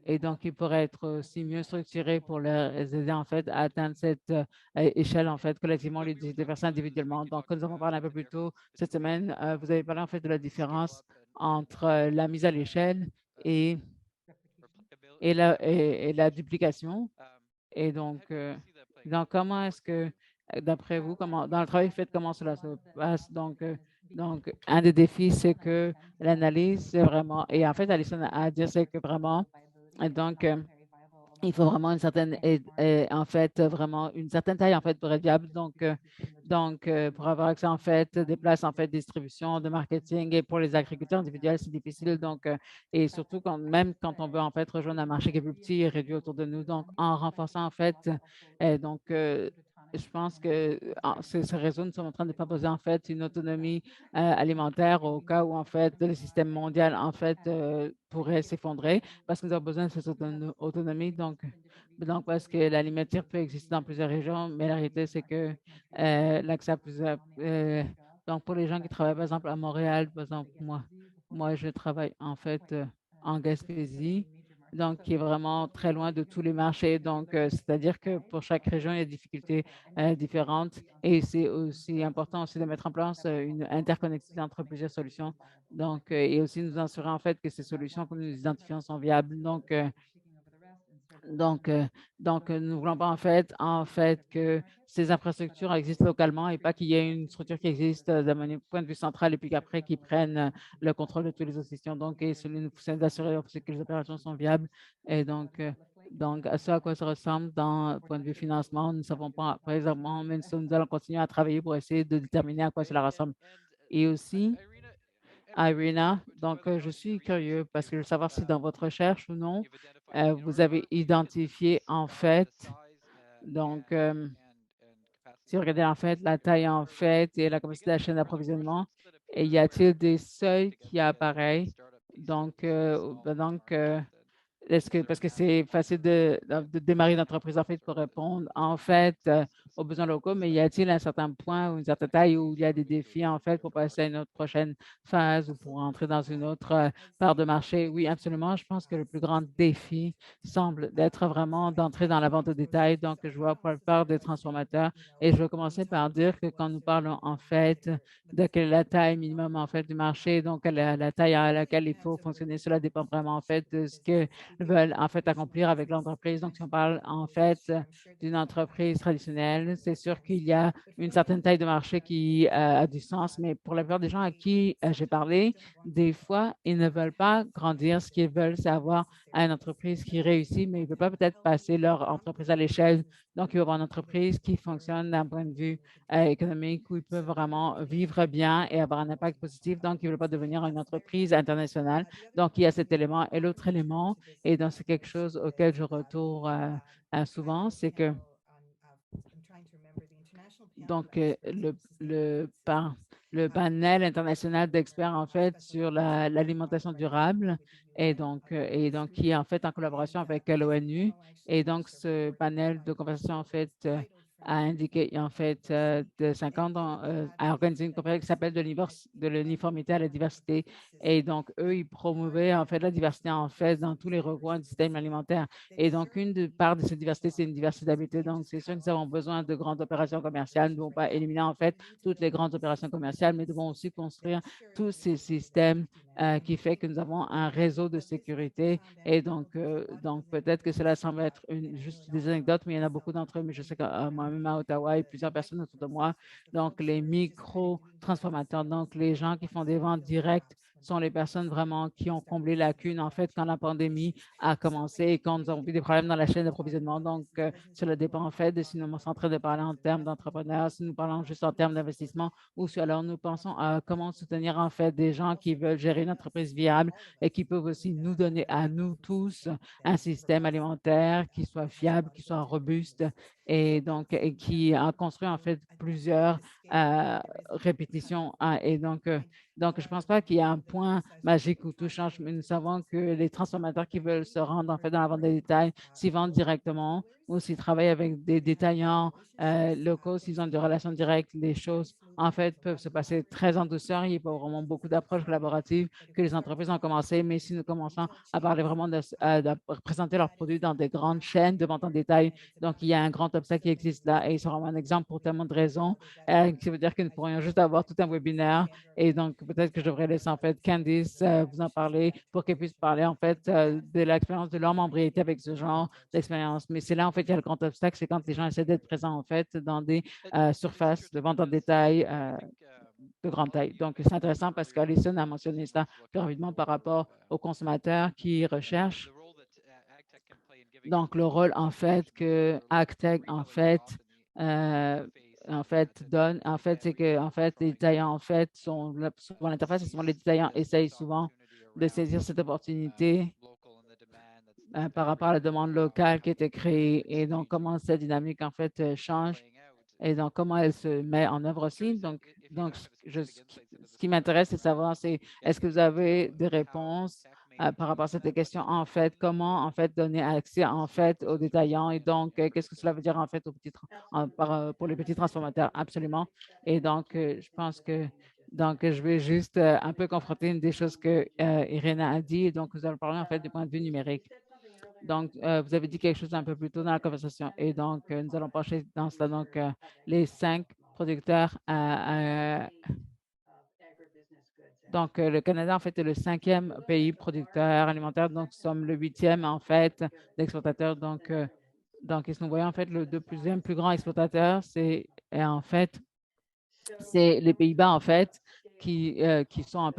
ils pourraient être aussi mieux structurés pour les aider en fait à atteindre cette échelle en fait collectivement, les personnes individuellement. Donc, comme nous avons parlé un peu plus tôt cette semaine, vous avez parlé en fait de la différence entre la mise à l'échelle et, et la duplication. Et donc, comment est-ce que, d'après vous, dans le travail fait, comment cela se passe? Donc, un des défis, c'est que l'analyse, c'est vraiment, et en fait, Alison a dit, c'est que vraiment, donc, il faut vraiment une certaine, en fait, vraiment une certaine taille, en fait, pour être viable. Donc, pour avoir accès, en fait, des places, en fait, de distribution, de marketing, et pour les agriculteurs individuels, c'est difficile. Donc, et surtout même quand on veut, en fait, rejoindre un marché qui est plus petit et réduit autour de nous. Donc, en renforçant, en fait, je pense que ce réseau, nous sommes en train de proposer, en fait, une autonomie alimentaire au cas où, en fait, le système mondial, en fait, pourrait s'effondrer parce que nous avons besoin de cette autonomie. Donc, parce que l'alimentaire peut exister dans plusieurs régions, mais la réalité, c'est que l'accès à plusieurs. Donc, pour les gens qui travaillent, par exemple, à Montréal, par exemple, moi je travaille en fait en Gaspésie, donc qui est vraiment très loin de tous les marchés. Donc, c'est-à-dire que pour chaque région, il y a des difficultés différentes et c'est aussi important aussi de mettre en place une interconnectivité entre plusieurs solutions. Donc, et aussi nous assurer en fait que ces solutions que nous identifions sont viables. Donc, euh, donc, nous ne voulons pas en fait que ces infrastructures existent localement et pas qu'il y ait une structure qui existe d'un point de vue central et puis qu'après qu'ils prennent le contrôle de tous les autres systems. Donc, et celui nous c'est d'assurer aussi que les opérations sont viables. Et donc, à ce à quoi ça ressemble dans le point de vue financement, nous ne savons pas présentement, mais nous allons continuer à travailler pour essayer de déterminer à quoi cela ressemble. Et aussi, Irina, donc je suis curieux parce que je veux savoir si dans votre recherche ou non, vous avez identifié en fait, donc si vous regardez en fait la taille en fait et la capacité de la chaîne d'approvisionnement, et y a-t-il des seuils qui apparaissent? Donc, parce que c'est facile de démarrer une entreprise en fait pour répondre en fait aux besoins locaux, mais y a-t-il un certain point ou une certaine taille où il y a des défis en fait pour passer à une autre prochaine phase ou pour entrer dans une autre part de marché? Oui, absolument. Je pense que le plus grand défi semble d'être vraiment d'entrer dans la vente au détail. Donc, je vois pour la plupart des transformateurs et je vais commencer par dire que quand nous parlons en fait de quelle est la taille minimum en fait du marché, donc la taille à laquelle il faut fonctionner, cela dépend vraiment en fait de ce que veulent en fait accomplir avec l'entreprise. Donc, si on parle en fait d'une entreprise traditionnelle, c'est sûr qu'il y a une certaine taille de marché qui a du sens, mais pour la plupart des gens à qui j'ai parlé, des fois, ils ne veulent pas grandir. Ce qu'ils veulent, c'est avoir une entreprise qui réussit, mais ils ne veulent pas peut-être passer leur entreprise à l'échelle. Donc, ils veulent avoir une entreprise qui fonctionne d'un point de vue économique où ils peuvent vraiment vivre bien et avoir un impact positif. Donc, ils ne veulent pas devenir une entreprise internationale. Donc, il y a cet élément. Et l'autre élément, et donc c'est quelque chose auquel je retourne souvent, c'est que donc le panel international d'experts en fait sur l'alimentation durable et donc qui est en fait en collaboration avec l'ONU et donc ce panel de conversation en fait a indiqué en fait de 50 ans a organisé une conférence qui s'appelle de l'uniformité à la diversité et donc eux ils promouvaient en fait la diversité en fait dans tous les recoins du système alimentaire et donc une part de cette diversité c'est une diversité d'habitude donc c'est sûr que nous avons besoin de grandes opérations commerciales. Nous ne devons pas éliminer en fait toutes les grandes opérations commerciales, mais nous devons aussi construire tous ces systèmes qui fait que nous avons un réseau de sécurité. Et donc peut-être que cela semble être juste des anecdotes, mais il y en a beaucoup d'entre eux. Mais je sais que moi, moi-même à Ottawa et plusieurs personnes autour de moi. Donc, les micro-transformateurs, donc les gens qui font des ventes directes sont les personnes vraiment qui ont comblé la lacune, en fait, quand la pandémie a commencé et quand nous avons vu des problèmes dans la chaîne d'approvisionnement. Donc, cela dépend, en fait, de si nous sommes en train de parler en termes d'entrepreneurs, si nous parlons juste en termes d'investissement ou si alors nous pensons à comment soutenir, en fait, des gens qui veulent gérer une entreprise viable et qui peuvent aussi nous donner à nous tous un système alimentaire qui soit fiable, qui soit robuste et donc et qui a construit, en fait, plusieurs répétitions. Et donc, je ne pense pas qu'il y a un point magique où tout change, mais nous savons que les transformateurs qui veulent se rendre en fait dans la vente des détails, s'ils vendent directement ou s'ils travaillent avec des détaillants locaux, s'ils ont des relations directes, les choses en fait peuvent se passer très en douceur. Il n'y a pas vraiment beaucoup d'approches collaboratives que les entreprises ont commencé, mais si nous commençons à parler vraiment de présenter leurs produits dans des grandes chaînes de vente en détail, donc il y a un grand obstacle qui existe là et c'est vraiment un exemple pour tellement de raisons, qui veut dire que nous pourrions juste avoir tout un webinaire et donc peut-être que je devrais laisser en fait Candice vous en parler pour qu'elle puisse parler en fait de l'expérience de leur membriété avec ce genre d'expérience. Mais c'est là en fait qu'il y a le grand obstacle, c'est quand les gens essaient d'être présents en fait dans des surfaces de vente en détail de grande taille. Donc c'est intéressant parce qu'Alison a mentionné ça plus rapidement par rapport aux consommateurs qui recherchent. Donc le rôle en fait que AgTech en fait donne, en fait, c'est que en fait, les détaillants en fait sont souvent l'interface et souvent les détaillants essayent souvent de saisir cette opportunité par rapport à la demande locale qui a été créée et donc comment cette dynamique en fait change et donc comment elle se met en œuvre aussi. Donc ce qui m'intéresse, c'est de savoir, c'est est-ce que vous avez des réponses par rapport à cette question, en fait, comment en fait donner accès en fait aux détaillants et donc qu'est-ce que cela veut dire en fait aux pour les petits transformateurs? Absolument. Et donc, je pense que je vais juste un peu confronter une des choses que Irina a dit. Donc, nous allons parler en fait du point de vue numérique. Donc, vous avez dit quelque chose un peu plus tôt dans la conversation et donc, nous allons pencher dans cela. Donc, les 5 producteurs donc, le Canada, en fait, est le 5e pays producteur alimentaire. Donc, nous sommes le 8e, en fait, d'exportateurs. Donc, si nous voyons, en fait, le deuxième plus grand exportateur, en fait, c'est les Pays-Bas, en fait, qui sont un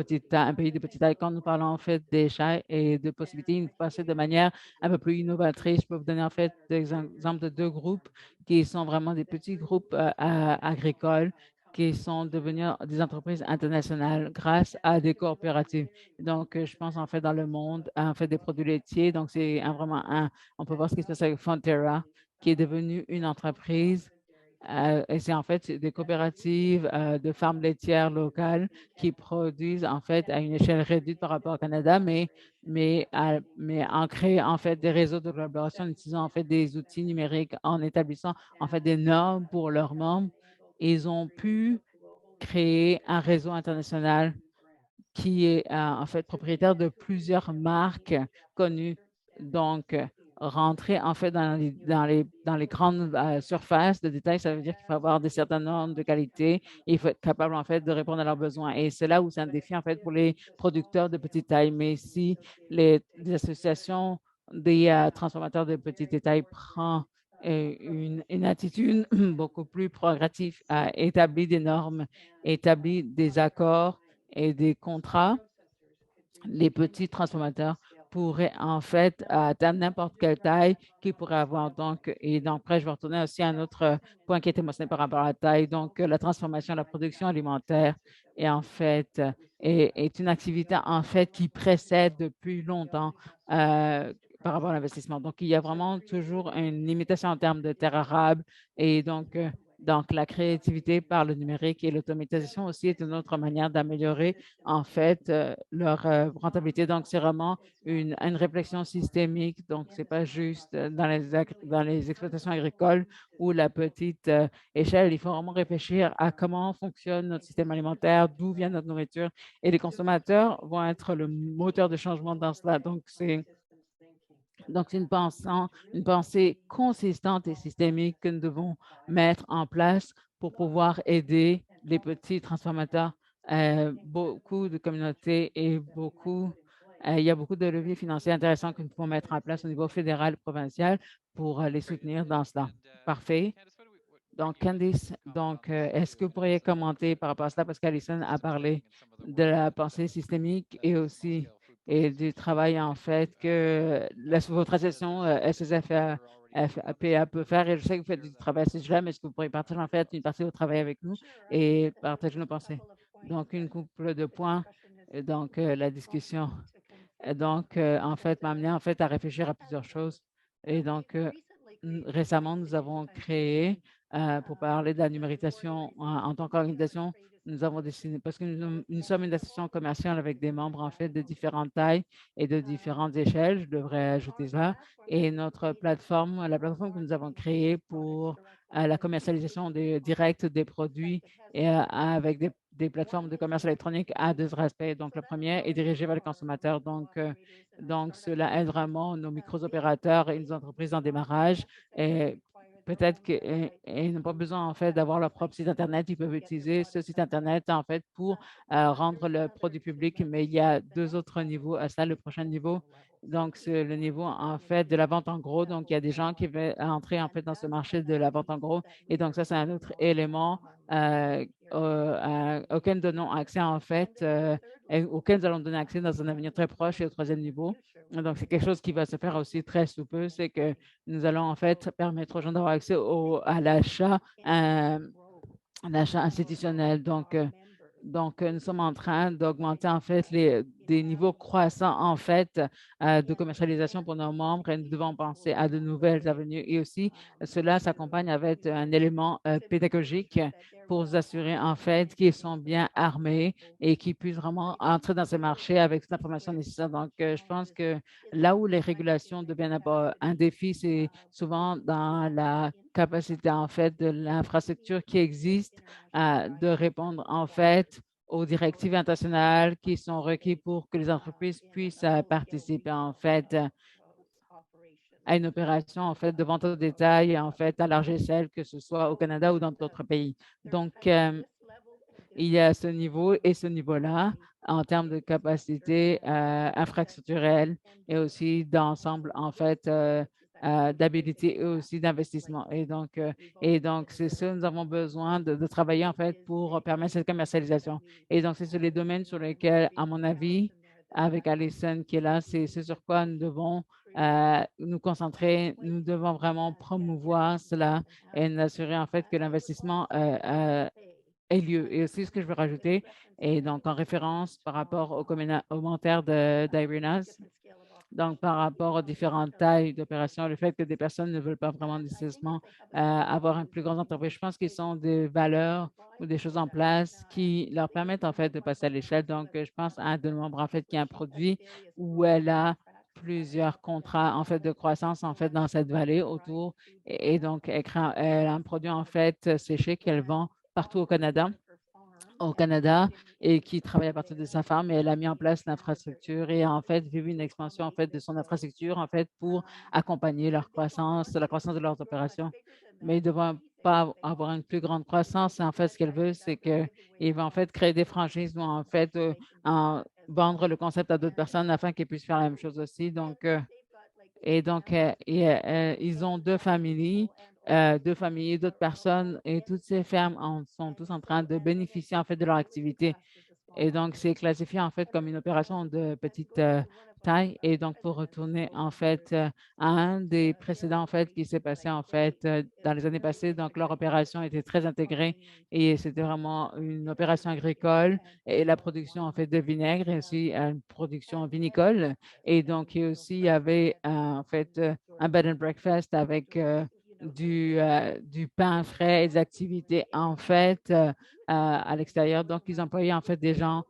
pays de petite taille. Quand nous parlons, en fait, d'échelle et de possibilités, de passer de manière un peu plus innovatrice. Je peux vous donner, en fait, des exemples de 2 groupes qui sont vraiment des petits groupes agricoles qui sont devenus des entreprises internationales grâce à des coopératives. Donc, je pense, en fait, dans le monde, en fait, des produits laitiers. Donc, c'est vraiment on peut voir ce qui se passe avec Fonterra, qui est devenue une entreprise et c'est en fait des coopératives de fermes laitières locales qui produisent en fait à une échelle réduite par rapport au Canada, mais en créant en fait des réseaux de collaboration, en utilisant en fait des outils numériques, en établissant en fait des normes pour leurs membres. Ils ont pu créer un réseau international qui est en fait propriétaire de plusieurs marques connues. Donc, rentrer en fait dans les grandes surfaces de détail, ça veut dire qu'il faut avoir des certaines normes de qualité et il faut être capable en fait de répondre à leurs besoins. Et c'est là où c'est un défi en fait pour les producteurs de petite taille. Mais si les associations des transformateurs de petite taille prennent une attitude beaucoup plus progressive, établit des normes, établit des accords et des contrats, les petits transformateurs pourraient en fait atteindre n'importe quelle taille qu'ils pourraient avoir. Donc, et donc, après, je vais retourner aussi à un autre point qui était mentionné par rapport à la taille. Donc, la transformation, la production alimentaire est en fait est une activité en fait qui précède depuis longtemps par rapport à l'investissement. Donc, il y a vraiment toujours une limitation en termes de terres arables et donc, la créativité par le numérique et l'automatisation aussi est une autre manière d'améliorer en fait leur rentabilité. Donc, c'est vraiment une réflexion systémique. Donc, ce n'est pas juste dans les exploitations agricoles ou la petite échelle. Il faut vraiment réfléchir à comment fonctionne notre système alimentaire, d'où vient notre nourriture. Et les consommateurs vont être le moteur de changement dans cela. Donc, c'est une pensée consistante et systémique que nous devons mettre en place pour pouvoir aider les petits transformateurs. Beaucoup de communautés et il y a beaucoup de leviers financiers intéressants que nous pouvons mettre en place au niveau fédéral et provincial pour les soutenir dans cela. Parfait. Donc, Candice, donc, est-ce que vous pourriez commenter par rapport à cela parce qu'Alison a parlé de la pensée systémique et aussi du travail en fait que votre association SSFPA peut faire et je sais que vous faites du travail à ce sujet, mais est-ce que vous pourriez partager en fait une partie de votre travail avec nous et partager nos pensées? Donc, une couple de points, donc la discussion. Donc, en fait, m'a amené en fait à réfléchir à plusieurs choses. Et donc, récemment, nous avons créé, pour parler de la numérisation en tant qu'organisation, nous avons décidé, parce que nous sommes une association commerciale avec des membres en fait de différentes tailles et de différentes échelles, je devrais ajouter ça. Et notre plateforme, la plateforme que nous avons créée pour la commercialisation directe des produits et avec des plateformes de commerce électronique a deux aspects. Donc, le premier est dirigé vers le consommateur. Donc, cela aide vraiment nos micro-opérateurs et les entreprises en démarrage. Et peut-être qu'ils n'ont pas besoin, en fait, d'avoir leur propre site Internet. Ils peuvent utiliser ce site Internet, en fait, pour rendre le produit public. Mais il y a deux autres niveaux à ça. Le prochain niveau, donc, c'est le niveau, en fait, de la vente en gros. Donc, il y a des gens qui veulent entrer, en fait, dans ce marché de la vente en gros. Et donc, ça, c'est un autre élément auquel nous donnons accès, en fait, et auquel nous allons donner accès dans un avenir très proche et au troisième niveau. Donc, c'est quelque chose qui va se faire aussi très sous peu, c'est que nous allons, en fait, permettre aux gens d'avoir accès à l'achat institutionnel. Donc, nous sommes en train d'augmenter en fait des niveaux croissants en fait de commercialisation pour nos membres et nous devons penser à de nouvelles avenues et aussi cela s'accompagne avec un élément pédagogique pour vous assurer en fait qu'ils sont bien armés et qu'ils puissent vraiment entrer dans ce marché avec cette information nécessaire. Donc, je pense que là où les régulations deviennent un défi, c'est souvent dans la capacité en fait de l'infrastructure qui existe de répondre en fait aux directives internationales qui sont requises pour que les entreprises puissent participer en fait à une opération en fait de vente au détail en fait à large échelle, que ce soit au Canada ou dans d'autres pays. Donc, il y a ce niveau et ce niveau-là en termes de capacité infrastructurelle et aussi d'ensemble, en fait, d'habilité et aussi d'investissement. Et donc, c'est ça, nous avons besoin de travailler, en fait, pour permettre cette commercialisation. Et donc, c'est sur les domaines sur lesquels, à mon avis, avec Alison qui est là, c'est sur quoi nous devons nous concentrer. Nous devons vraiment promouvoir cela et nous assurer, en fait, que l'investissement ait lieu. Et aussi, ce que je veux rajouter, et donc en référence par rapport au commentaire d'Irena's, donc par rapport aux différentes tailles d'opérations, le fait que des personnes ne veulent pas vraiment nécessairement avoir une plus grande entreprise, je pense qu'ils sont des valeurs ou des choses en place qui leur permettent en fait de passer à l'échelle. Donc, je pense à un de nos membres en fait qui a un produit où elle a plusieurs contrats en fait de croissance en fait dans cette vallée autour et donc elle a un produit en fait séché qu'elle vend partout au Canada et qui travaille à partir de sa femme et elle a mis en place l'infrastructure et en fait vu une expansion en fait de son infrastructure en fait pour accompagner leur croissance, la croissance de leurs opérations. Mais ils ne devront pas avoir une plus grande croissance. En fait, ce qu'elle veut, c'est qu'ils vont en fait créer des franchises ou en fait vendre le concept à d'autres personnes afin qu'ils puissent faire la même chose aussi. Donc, ils ont deux familles, d'autres personnes et toutes ces fermes sont tous en train de bénéficier en fait de leur activité. Et donc, c'est classifié en fait comme une opération de petite taille. Et donc, pour retourner en fait à un des précédents en fait qui s'est passé en fait dans les années passées, donc leur opération était très intégrée et c'était vraiment une opération agricole et la production en fait de vinaigre et aussi une production vinicole. Et donc, il y avait en fait un bed and breakfast avec du pain frais et des activités en fait à l'extérieur. Donc, ils employaient en fait des gens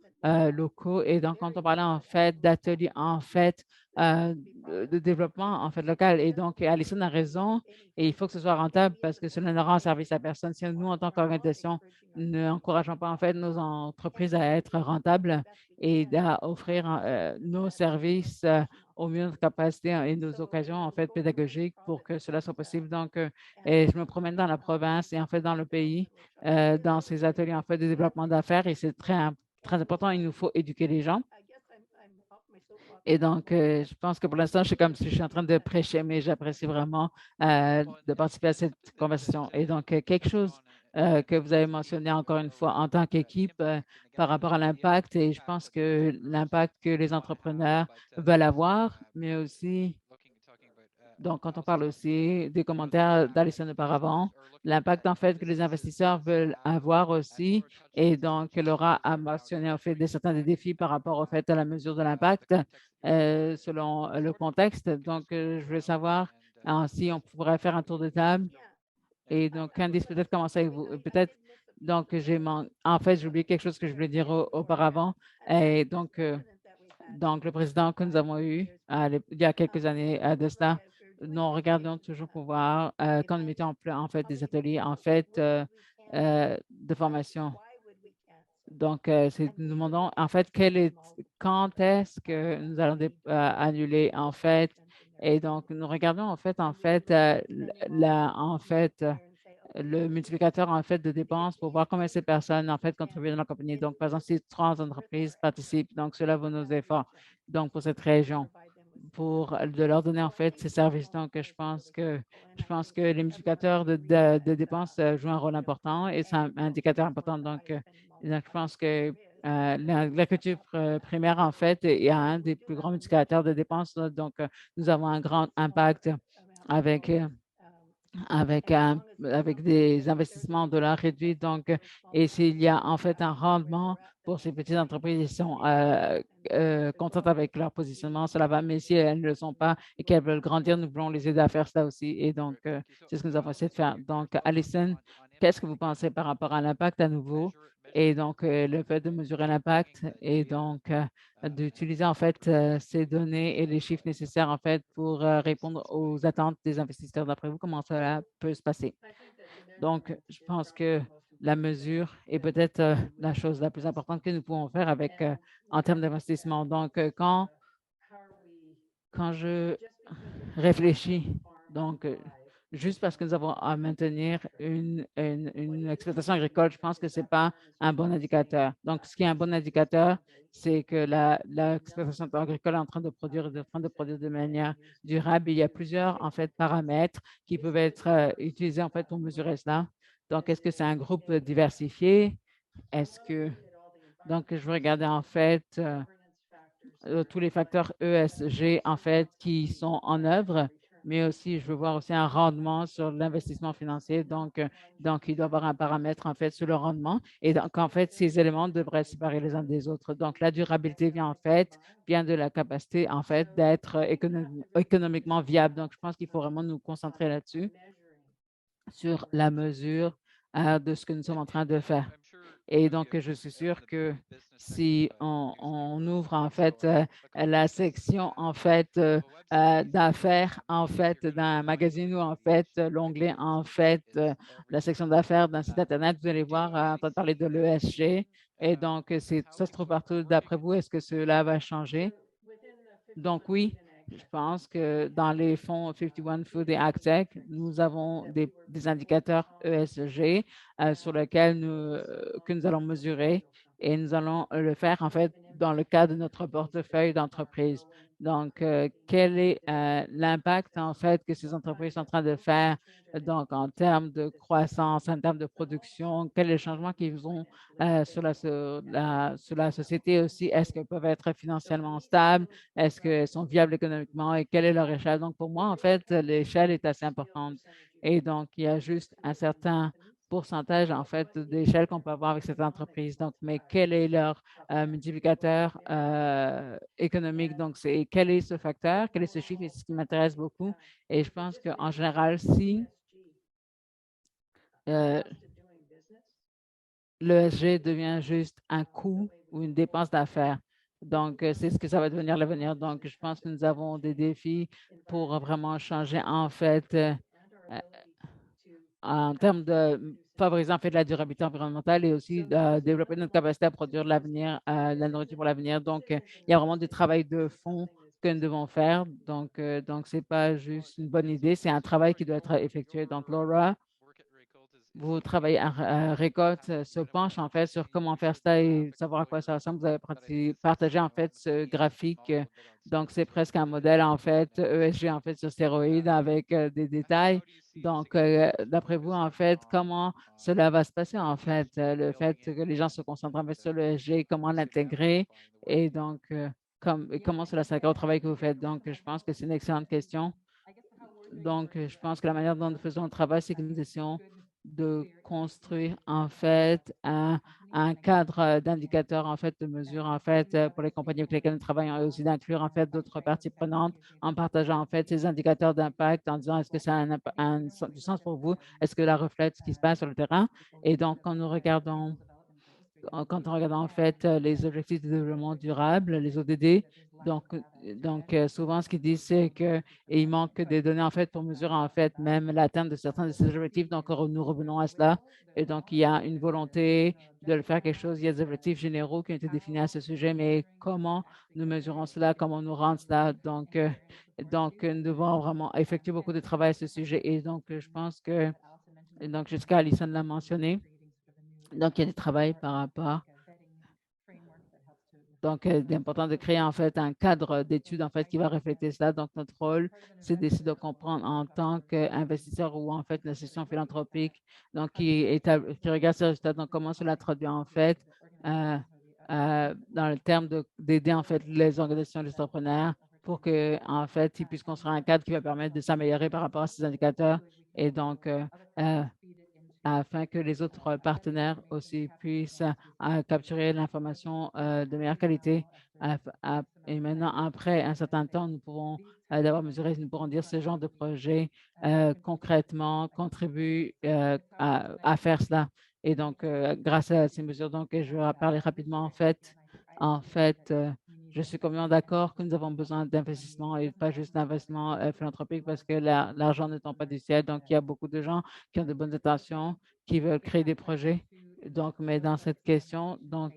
locaux. Et donc, quand on parlait en fait d'ateliers en fait de développement en fait local. Et donc, Alison a raison et il faut que ce soit rentable parce que cela ne rend service à personne. Si nous, en tant qu'organisation, n'encourageons pas en fait nos entreprises à être rentables et à offrir nos services au mieux de notre capacité et nos occasions en fait pédagogiques pour que cela soit possible. Donc, et je me promène dans la province et en fait dans le pays, dans ces ateliers en fait de développement d'affaires et c'est très important. Il nous faut éduquer les gens. Et donc, je pense que pour l'instant, je suis comme si je suis en train de prêcher, mais j'apprécie vraiment de participer à cette conversation. Et donc, quelque chose que vous avez mentionné encore une fois en tant qu'équipe par rapport à l'impact, et je pense que l'impact que les entrepreneurs veulent avoir, mais aussi donc, quand on parle aussi des commentaires d'Alison auparavant, l'impact en fait que les investisseurs veulent avoir aussi, et donc Laura a mentionné en fait certains des défis par rapport au fait à la mesure de l'impact selon le contexte. Donc, je veux savoir si on pourrait faire un tour de table. Et donc, Candice, peut-être commencer avec vous. Peut-être, donc, en fait, j'ai oublié quelque chose que je voulais dire auparavant. Et donc, le président que nous avons eu il y a quelques années de cela, nous regardons toujours pour voir quand nous mettons en fait des ateliers en fait de formation. Donc, nous demandons en fait quand est-ce que nous allons annuler en fait. Et donc, nous regardons le multiplicateur en fait de dépenses pour voir combien ces personnes en fait contribuent dans la compagnie. Donc, par exemple, si 3 entreprises participent, donc cela vaut nos efforts. Donc, pour cette région, pour de leur donner en fait ces services. Donc, je pense que les multiplicateurs de dépenses jouent un rôle important et c'est un indicateur important. Donc, je pense que l'agriculture primaire, en fait, est un des plus grands multiplicateurs de dépenses. Donc, nous avons un grand impact avec avec des investissements en dollars réduits. Donc, et s'il y a en fait un rendement pour ces petites entreprises, qui sont contentes avec leur positionnement, cela va. Mais si elles ne le sont pas et qu'elles veulent grandir, nous voulons les aider à faire ça aussi. Et donc, c'est ce que nous avons essayé de faire. Donc, Alison, qu'est-ce que vous pensez par rapport à l'impact à nouveau? Et donc, le fait de mesurer l'impact et donc d'utiliser en fait ces données et les chiffres nécessaires en fait pour répondre aux attentes des investisseurs. D'après vous, comment cela peut se passer? Donc, je pense que la mesure est peut-être la chose la plus importante que nous pouvons faire en termes d'investissement. Donc, quand je réfléchis, donc, juste parce que nous avons à maintenir une exploitation agricole, je pense que ce n'est pas un bon indicateur. Donc, ce qui est un bon indicateur, c'est que l'exploitation agricole est en train de produire, de manière durable. Il y a plusieurs, en fait, paramètres qui peuvent être utilisés, en fait, pour mesurer cela. Donc, est-ce que c'est un groupe diversifié? Est-ce que, donc, je veux regarder, en fait, tous les facteurs ESG, en fait, qui sont en œuvre, mais aussi, je veux voir aussi un rendement sur l'investissement financier. Donc, il doit y avoir un paramètre, en fait, sur le rendement. Et donc, en fait, ces éléments devraient se séparer les uns des autres. Donc, la durabilité vient de la capacité, en fait, d'être économiquement viable. Donc, je pense qu'il faut vraiment nous concentrer là-dessus, sur la mesure de ce que nous sommes en train de faire. Et donc, je suis sûre que si on ouvre en fait la section en fait d'affaires en fait d'un magazine ou en fait l'onglet en fait la section d'affaires d'un site internet, vous allez voir entendre parler de l'ESG. Et donc, ça se trouve partout. D'après vous, est-ce que cela va changer? Donc, oui, je pense que dans les fonds 51 Food et AgTech, nous avons des indicateurs ESG sur lesquels que nous allons mesurer et nous allons le faire en fait dans le cadre de notre portefeuille d'entreprise. Donc, quel est l'impact en fait que ces entreprises sont en train de faire donc en termes de croissance, en termes de production, quel est le changement qu'ils ont sur la société aussi? Est-ce qu'elles peuvent être financièrement stables? Est-ce qu'elles sont viables économiquement et quelle est leur échelle? Donc, pour moi, en fait, l'échelle est assez importante. Et donc, il y a juste un certain pourcentage, en fait, d'échelle qu'on peut avoir avec cette entreprise. Donc, mais quel est leur multiplicateur économique? Donc, quel est ce facteur? Quel est ce chiffre? Et c'est ce qui m'intéresse beaucoup. Et je pense qu'en général, si l'ESG devient juste un coût ou une dépense d'affaires. Donc, c'est ce que ça va devenir l'avenir. Donc, je pense que nous avons des défis pour vraiment changer, en fait, en termes de favoriser en fait la durabilité environnementale et aussi de développer notre capacité à produire de l'avenir, la nourriture pour l'avenir. Donc, il y a vraiment du travail de fond que nous devons faire. Donc, ce n'est pas juste une bonne idée, c'est un travail qui doit être effectué. Donc, Laura, vous travaillez à récolte se penche en fait sur comment faire ça et savoir à quoi ça ressemble. Vous avez partagé en fait ce graphique. Donc, c'est presque un modèle en fait ESG en fait sur stéroïdes avec des détails. Donc, d'après vous, en fait, comment cela va se passer en fait? Le fait que les gens se concentrent en fait sur l'ESG, comment l'intégrer et donc, comment cela s'accorde au travail que vous faites? Donc, je pense que c'est une excellente question. Donc, je pense que la manière dont nous faisons le travail, c'est que nous essayons de construire en fait un cadre d'indicateurs, en fait, de mesures, en fait, pour les compagnies avec lesquelles nous travaillons et aussi d'inclure en fait d'autres parties prenantes en partageant en fait ces indicateurs d'impact en disant est-ce que ça a du sens pour vous? Est-ce que ça reflète ce qui se passe sur le terrain? Et donc, quand nous regardons quand on regarde en fait les objectifs de développement durable, les ODD, souvent ce qu'ils disent, c'est qu'il manque des données en fait pour mesurer en fait même l'atteinte de certains de ces objectifs. Donc, nous revenons à cela. Et donc, il y a une volonté de le faire quelque chose. Il y a des objectifs généraux qui ont été définis à ce sujet, mais comment nous mesurons cela, comment nous rendons cela. Nous devons vraiment effectuer beaucoup de travail à ce sujet. Et donc, je pense que, donc, jusqu'à Alison l'a mentionné, donc, il y a du travail par rapport. Donc, c'est important de créer en fait un cadre d'études en fait qui va refléter cela. Donc, notre rôle, c'est d'essayer de comprendre en tant qu'investisseur ou en fait une institution philanthropique, donc qui regarde ces résultats, donc comment cela traduit en fait dans le terme d'aider en fait les organisations, les entrepreneurs pour que en fait ils puissent construire un cadre qui va permettre de s'améliorer par rapport à ces indicateurs et donc afin que les autres partenaires aussi puissent capturer l'information de meilleure qualité. Et maintenant, après un certain temps, nous pourrons d'avoir mesuré, nous pourrons dire ce genre de projet concrètement contribue à faire cela. Et donc, grâce à ces mesures, donc, je vais parler rapidement en fait, je suis complètement d'accord que nous avons besoin d'investissement et pas juste d'investissement philanthropique parce que l'argent ne tombe pas du ciel. Donc, il y a beaucoup de gens qui ont de bonnes intentions, qui veulent créer des projets. Donc, mais dans cette question, donc,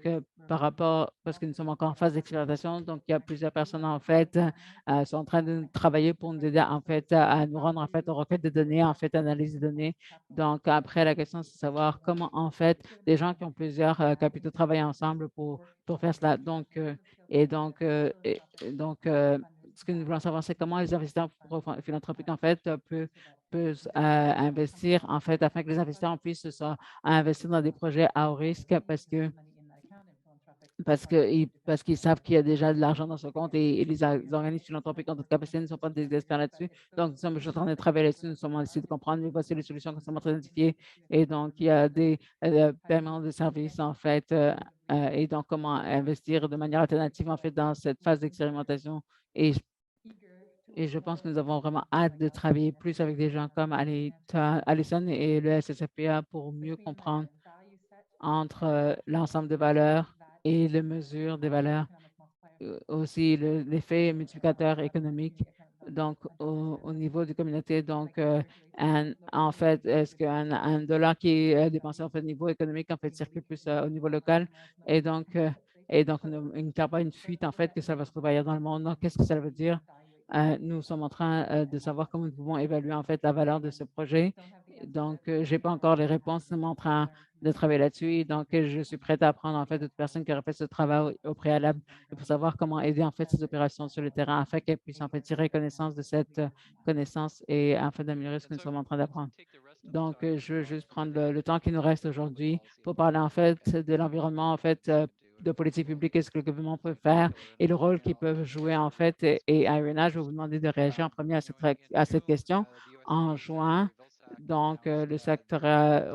par rapport, parce que nous sommes encore en phase d'expérimentation, donc il y a plusieurs personnes en fait sont en train de travailler pour nous aider en fait à nous rendre en fait aux requêtes de données, en fait, analyse de données. Donc, après, la question, c'est de savoir comment en fait des gens qui ont plusieurs capitaux travaillent ensemble pour faire cela. Donc, ce que nous voulons savoir, c'est comment les investisseurs philanthropiques en fait peuvent investir en fait afin que les investisseurs puissent investir dans des projets à haut risque parce qu'ils savent qu'il y a déjà de l'argent dans ce compte et les organismes philanthropiques en toute capacité ne sont pas des experts là-dessus. Donc, nous sommes juste en train de travailler là-dessus, nous sommes en train de comprendre, mais voici les solutions que nous sommes en train d'identifier. Et donc, il y a des paiements de services en fait et donc comment investir de manière alternative en fait dans cette phase d'expérimentation. Et et je pense que nous avons vraiment hâte de travailler plus avec des gens comme Alison et le SSFPA pour mieux comprendre entre l'ensemble des valeurs et les mesures des valeurs, aussi l'effet multiplicateur économique. Donc, au niveau des communautés, donc, en fait, est-ce qu'un dollar qui est dépensé en fait, au niveau économique, en fait, circule plus au niveau local et donc, il n'y a pas une fuite, en fait, que ça va se trouver ailleurs dans le monde. Donc, qu'est-ce que ça veut dire? Nous sommes en train de savoir comment nous pouvons évaluer, en fait, la valeur de ce projet. Donc, je n'ai pas encore les réponses, nous sommes en train de travailler là-dessus. Donc, je suis prête à apprendre, en fait, d'autres personnes qui auraient fait ce travail au préalable pour savoir comment aider, en fait, ces opérations sur le terrain afin qu'elles puissent, en fait, tirer connaissance de cette connaissance et afin d'améliorer ce que nous sommes en train d'apprendre. Donc, je veux juste prendre le temps qui nous reste aujourd'hui pour parler, en fait, de l'environnement, en fait, de politique publique et ce que le gouvernement peut faire et le rôle qu'ils peuvent jouer, en fait. Et Irina, je vais vous demander de réagir en premier à cette question. En juin, donc, le secteur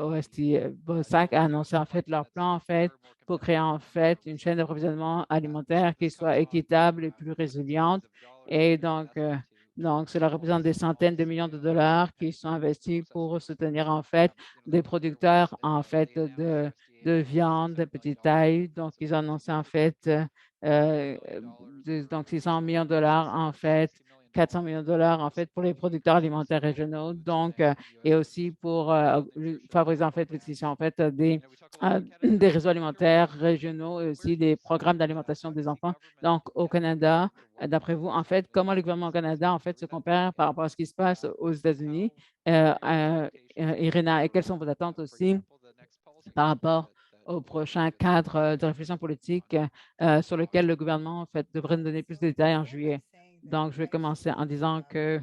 OST-BOSAC a annoncé en fait leur plan en fait pour créer en fait une chaîne d'approvisionnement alimentaire qui soit équitable et plus résiliente. Et donc, cela représente des centaines de millions de dollars qui sont investis pour soutenir en fait des producteurs en fait de viande de petite taille. Donc, ils ont annoncé en fait donc 600 millions de dollars en fait 400 millions de dollars en fait pour les producteurs alimentaires régionaux, donc et aussi pour favoriser en fait l'utilisation en fait des réseaux alimentaires régionaux et aussi des programmes d'alimentation des enfants. Donc au Canada, d'après vous, en fait, comment le gouvernement au Canada en fait se compare par rapport à ce qui se passe aux États-Unis, Irina, et quelles sont vos attentes aussi par rapport au prochain cadre de réflexion politique sur lequel le gouvernement en fait, devrait nous donner plus de détails en juillet. Donc, je vais commencer en disant que,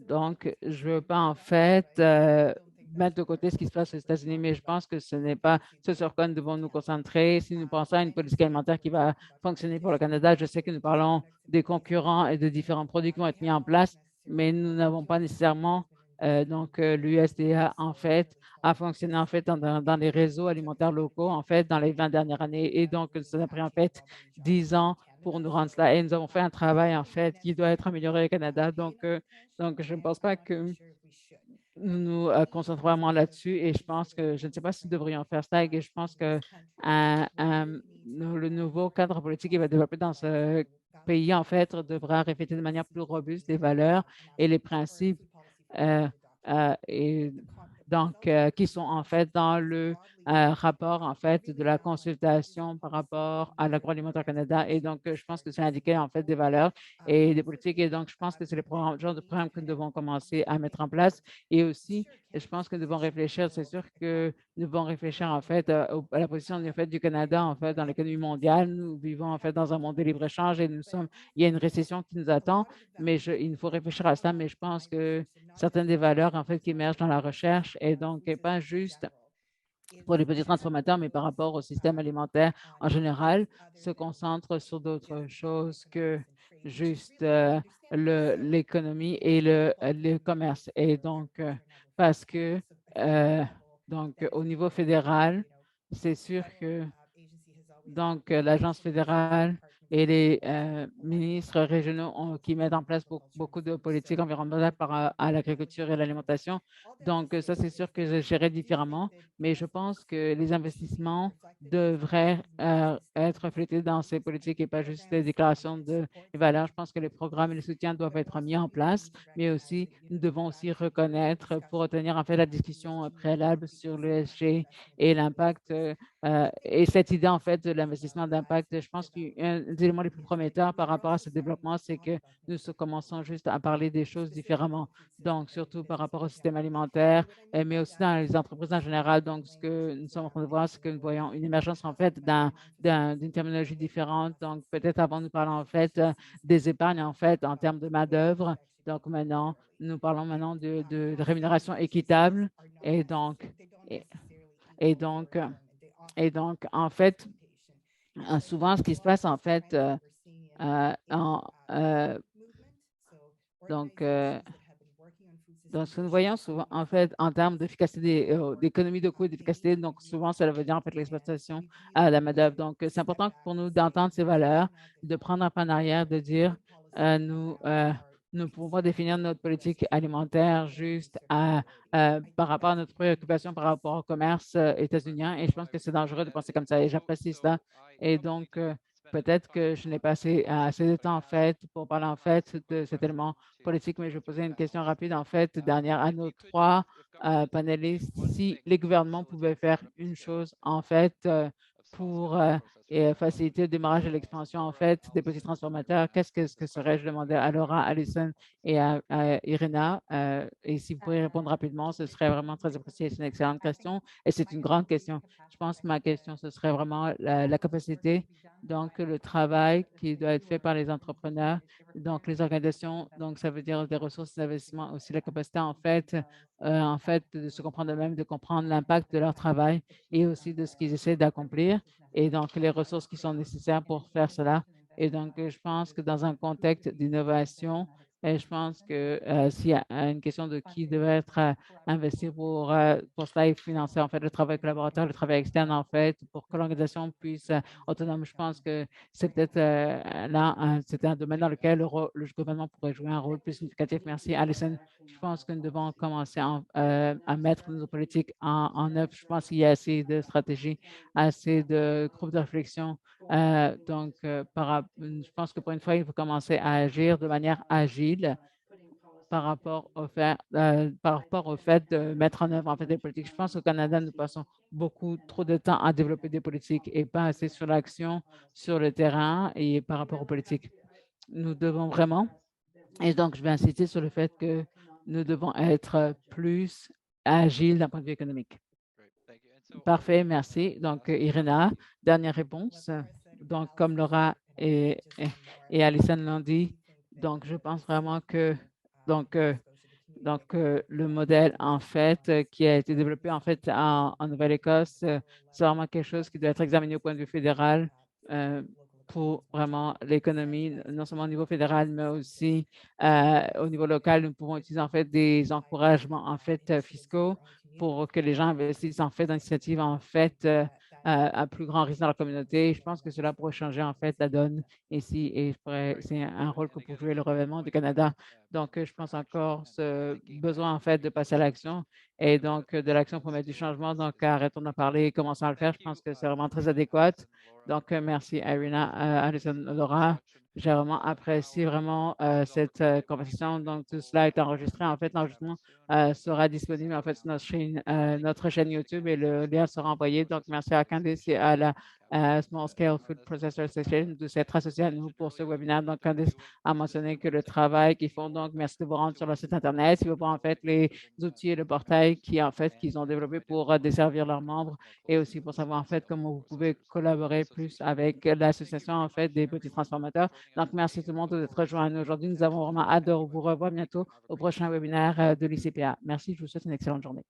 donc, je ne veux pas en fait mettre de côté ce qui se passe aux États-Unis, mais je pense que ce n'est pas ce sur quoi nous devons nous concentrer. Si nous pensons à une politique alimentaire qui va fonctionner pour le Canada, je sais que nous parlons des concurrents et de différents produits qui vont être mis en place, mais nous n'avons pas nécessairement l'USDA en fait a fonctionné en fait dans les réseaux alimentaires locaux en fait dans les 20 dernières années et donc ça a pris en fait 10 ans pour nous rendre cela et nous avons fait un travail en fait qui doit être amélioré au Canada. Donc je ne pense pas que nous nous concentrons vraiment là-dessus et je pense que je ne sais pas si nous devrions faire ça et je pense que le nouveau cadre politique qui va développer dans ce pays en fait devra refléter de manière plus robuste les valeurs et les principes et donc qui sont en fait dans le rapport en fait de la consultation par rapport à l'agroalimentaire Canada et donc je pense que c'est indiqué en fait des valeurs et des politiques et donc je pense que c'est le genre de programme que nous devons commencer à mettre en place et aussi je pense que nous devons réfléchir, c'est sûr que nous devons réfléchir en fait à la position en fait, du Canada en fait dans l'économie mondiale. Nous vivons en fait dans un monde de libre-échange et il y a une récession qui nous attend, mais il nous faut réfléchir à ça, mais je pense que certaines des valeurs en fait qui émergent dans la recherche et donc pas juste pour les petits transformateurs, mais par rapport au système alimentaire en général, se concentrent sur d'autres choses que juste l'économie et le commerce. Et donc, parce que donc au niveau fédéral, c'est sûr que donc l'agence fédérale et les ministres régionaux qui mettent en place beaucoup de politiques environnementales à l'agriculture et l'alimentation. Donc, ça, c'est sûr que je gérerai différemment, mais je pense que les investissements devraient être reflétés dans ces politiques et pas juste des déclarations de valeurs. Je pense que les programmes et les soutiens doivent être mis en place, mais aussi, nous devons aussi reconnaître pour obtenir en fait la discussion préalable sur l'ESG et l'impact et cette idée, en fait, de l'investissement d'impact, je pense qu'un des éléments les plus prometteurs par rapport à ce développement, c'est que nous commençons juste à parler des choses différemment. Donc, surtout par rapport au système alimentaire, mais aussi dans les entreprises en général. Donc, ce que nous sommes en train de voir, c'est que nous voyons une émergence, en fait, d'une terminologie différente. Donc, peut-être avant, nous parlons, en fait, des épargnes, en fait, en termes de main-d'œuvre. Donc, maintenant, nous parlons maintenant de rémunération équitable. Et donc, et, et donc, et donc, en fait, souvent, ce qui se passe, en fait, donc, donc, ce que nous voyons souvent, en fait, en termes d'efficacité, d'économie de coûts et d'efficacité, donc souvent, cela veut dire, en fait, l'exploitation à la main-d'œuvre. Donc, c'est important pour nous d'entendre ces valeurs, de prendre un pas en arrière, de dire, nous pouvons pas définir notre politique alimentaire juste par rapport à notre préoccupation par rapport au commerce états-unien. Et je pense que c'est dangereux de penser comme ça. Et j'apprécie cela. Et donc, peut-être que je n'ai pas assez de temps, en fait, pour parler, en fait, de cet élément politique, mais je vais poser une question rapide, en fait, dernière à nos trois panélistes. Si les gouvernements pouvaient faire une chose, en fait, pour faciliter le démarrage de l'expansion, en fait, des petits transformateurs, qu'est-ce que ce serait? Je demandais à Laura, Alison et à Irina. Et si vous pourriez répondre rapidement, ce serait vraiment très apprécié. C'est une excellente question et c'est une grande question. Je pense que ma question, ce serait vraiment la capacité, donc le travail qui doit être fait par les entrepreneurs, donc les organisations, donc ça veut dire des ressources d'investissement, aussi la capacité en fait, de se comprendre eux-mêmes, de comprendre l'impact de leur travail et aussi de ce qu'ils essaient d'accomplir et donc les ressources qui sont nécessaires pour faire cela. Et donc, je pense que dans un contexte d'innovation, je pense que s'il y a une question de qui devrait être investi pour cela et financer en fait le travail collaborateur, le travail externe en fait, pour que l'organisation puisse autonome, je pense que c'est peut-être là, c'est un domaine dans lequel le gouvernement pourrait jouer un rôle plus significatif. Merci, Alison. Je pense que nous devons commencer à mettre nos politiques en œuvre. Je pense qu'il y a assez de stratégies, assez de groupes de réflexion Je pense que pour une fois, il faut commencer à agir de manière agile par rapport au fait de mettre en œuvre en fait des politiques. Je pense qu'au Canada, nous passons beaucoup trop de temps à développer des politiques et pas assez sur l'action sur le terrain et par rapport aux politiques. Nous devons vraiment, et donc je vais insister sur le fait que nous devons être plus agiles d'un point de vue économique. Parfait, merci. Donc, Irina, dernière réponse. Donc, comme Laura et Alison l'ont dit, donc je pense vraiment que le modèle, en fait, qui a été développé, en fait, en Nouvelle-Écosse, c'est vraiment quelque chose qui doit être examiné au point de vue fédéral pour vraiment l'économie, non seulement au niveau fédéral, mais aussi au niveau local. Nous pouvons utiliser, en fait, des encouragements, en fait, fiscaux pour que les gens investissent, en fait, dans l'initiative, en fait, à plus grand risque dans la communauté. Je pense que cela pourrait changer, en fait, la donne ici et c'est un rôle que pour jouer le gouvernement du Canada. Donc, je pense encore ce besoin, en fait, de passer à l'action et donc de l'action pour mettre du changement. Donc, arrêtons d'en parler et commençons à le faire. Je pense que c'est vraiment très adéquat. Donc, merci, Irina, Alison, Laura. J'ai vraiment apprécié vraiment cette conversation. Donc, tout cela est enregistré. En fait, l'enregistrement sera disponible en fait sur notre chaîne YouTube et le lien sera envoyé. Donc, merci à Candice et à la Small Scale Food Processor Association de s'être associé à nous pour ce webinaire. Donc, Candice a mentionné que le travail qu'ils font, donc, merci de vous rendre sur le site Internet. Si vous voyez en fait les outils et le portail qu'ils ont développé pour desservir leurs membres et aussi pour savoir en fait comment vous pouvez collaborer plus avec l'association en fait des petits transformateurs. Donc, merci tout le monde d'être rejoint à nous aujourd'hui. Nous avons vraiment hâte de vous revoir bientôt au prochain webinaire de l'ICPA. Merci, je vous souhaite une excellente journée.